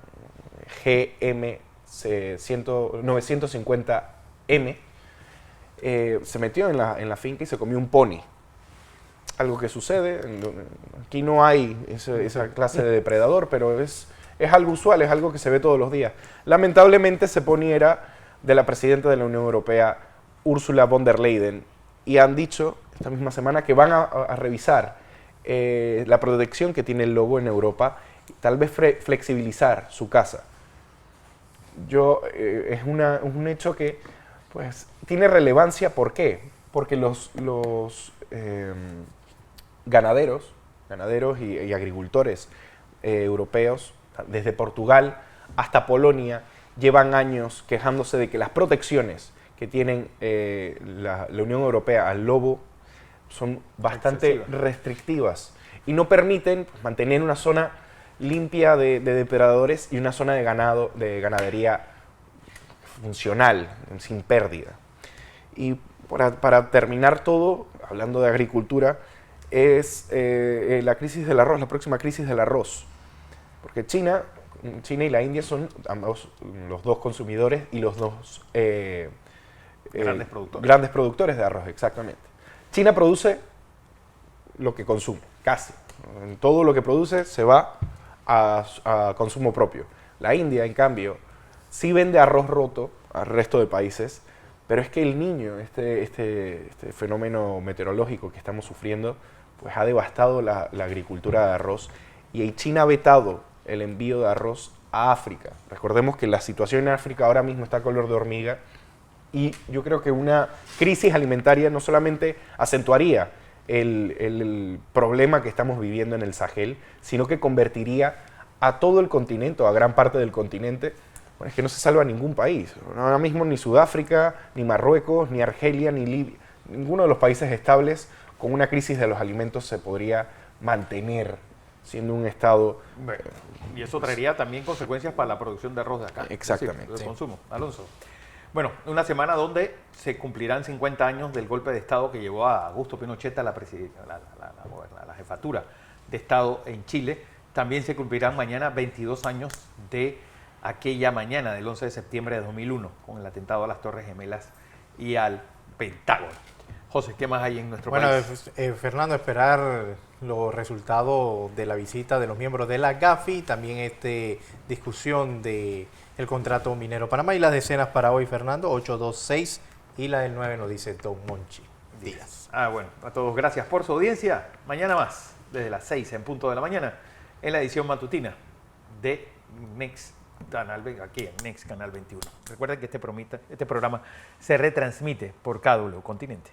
GM 950M se metió en la finca y se comió un pony. Algo que sucede, aquí no hay esa clase de depredador, pero es algo usual, es algo que se ve todos los días. Lamentablemente ese pony era de la presidenta de la Unión Europea, Ursula von der Leyen, y han dicho esta misma semana que van a revisar la protección que tiene el lobo en Europa y tal vez flexibilizar su caza. Es un hecho que pues, tiene relevancia. ¿Por qué? Porque los ganaderos y agricultores europeos, desde Portugal hasta Polonia, llevan años quejándose de que las protecciones que tienen la Unión Europea al lobo son bastante restrictivas y no permiten mantener una zona limpia de depredadores y una zona de ganadería funcional, sin pérdida. Y para terminar todo, hablando de agricultura, es la crisis del arroz, la próxima crisis del arroz. Porque China y la India son ambos los dos consumidores y los dos grandes productores de arroz, exactamente. China produce lo que consume, casi. Todo lo que produce se va a consumo propio. La India, en cambio, sí vende arroz roto al resto de países, pero es que el Niño, este fenómeno meteorológico que estamos sufriendo, pues ha devastado la agricultura de arroz, y China ha vetado el envío de arroz a África. Recordemos que la situación en África ahora mismo está color de hormiga, y yo creo que una crisis alimentaria no solamente acentuaría el problema que estamos viviendo en el Sahel, sino que convertiría a todo el continente, o a gran parte del continente. Bueno, es que no se salva ningún país. Ahora mismo ni Sudáfrica, ni Marruecos, ni Argelia, ni Libia, ninguno de los países estables con una crisis de los alimentos se podría mantener siendo un estado... Bueno, y eso traería también consecuencias para la producción de arroz de acá. Exactamente. El consumo. Alonso. Bueno, una semana donde se cumplirán 50 años del golpe de Estado que llevó a Augusto Pinochet a la jefatura de Estado en Chile. También se cumplirán mañana 22 años de aquella mañana del 11 de septiembre de 2001, con el atentado a las Torres Gemelas y al Pentágono. José, ¿qué más hay en nuestro país? Fernando, esperar los resultados de la visita de los miembros de la GAFI, también discusión de el contrato minero Panamá, y las decenas para hoy, Fernando, 826, y la del 9 nos dice Don Monchi Díaz. Bueno, a todos gracias por su audiencia. Mañana más, desde las 6 en punto de la mañana, en la edición matutina de Next Canal, aquí en Next Canal 21. Recuerden que este programa se retransmite por KW Continente.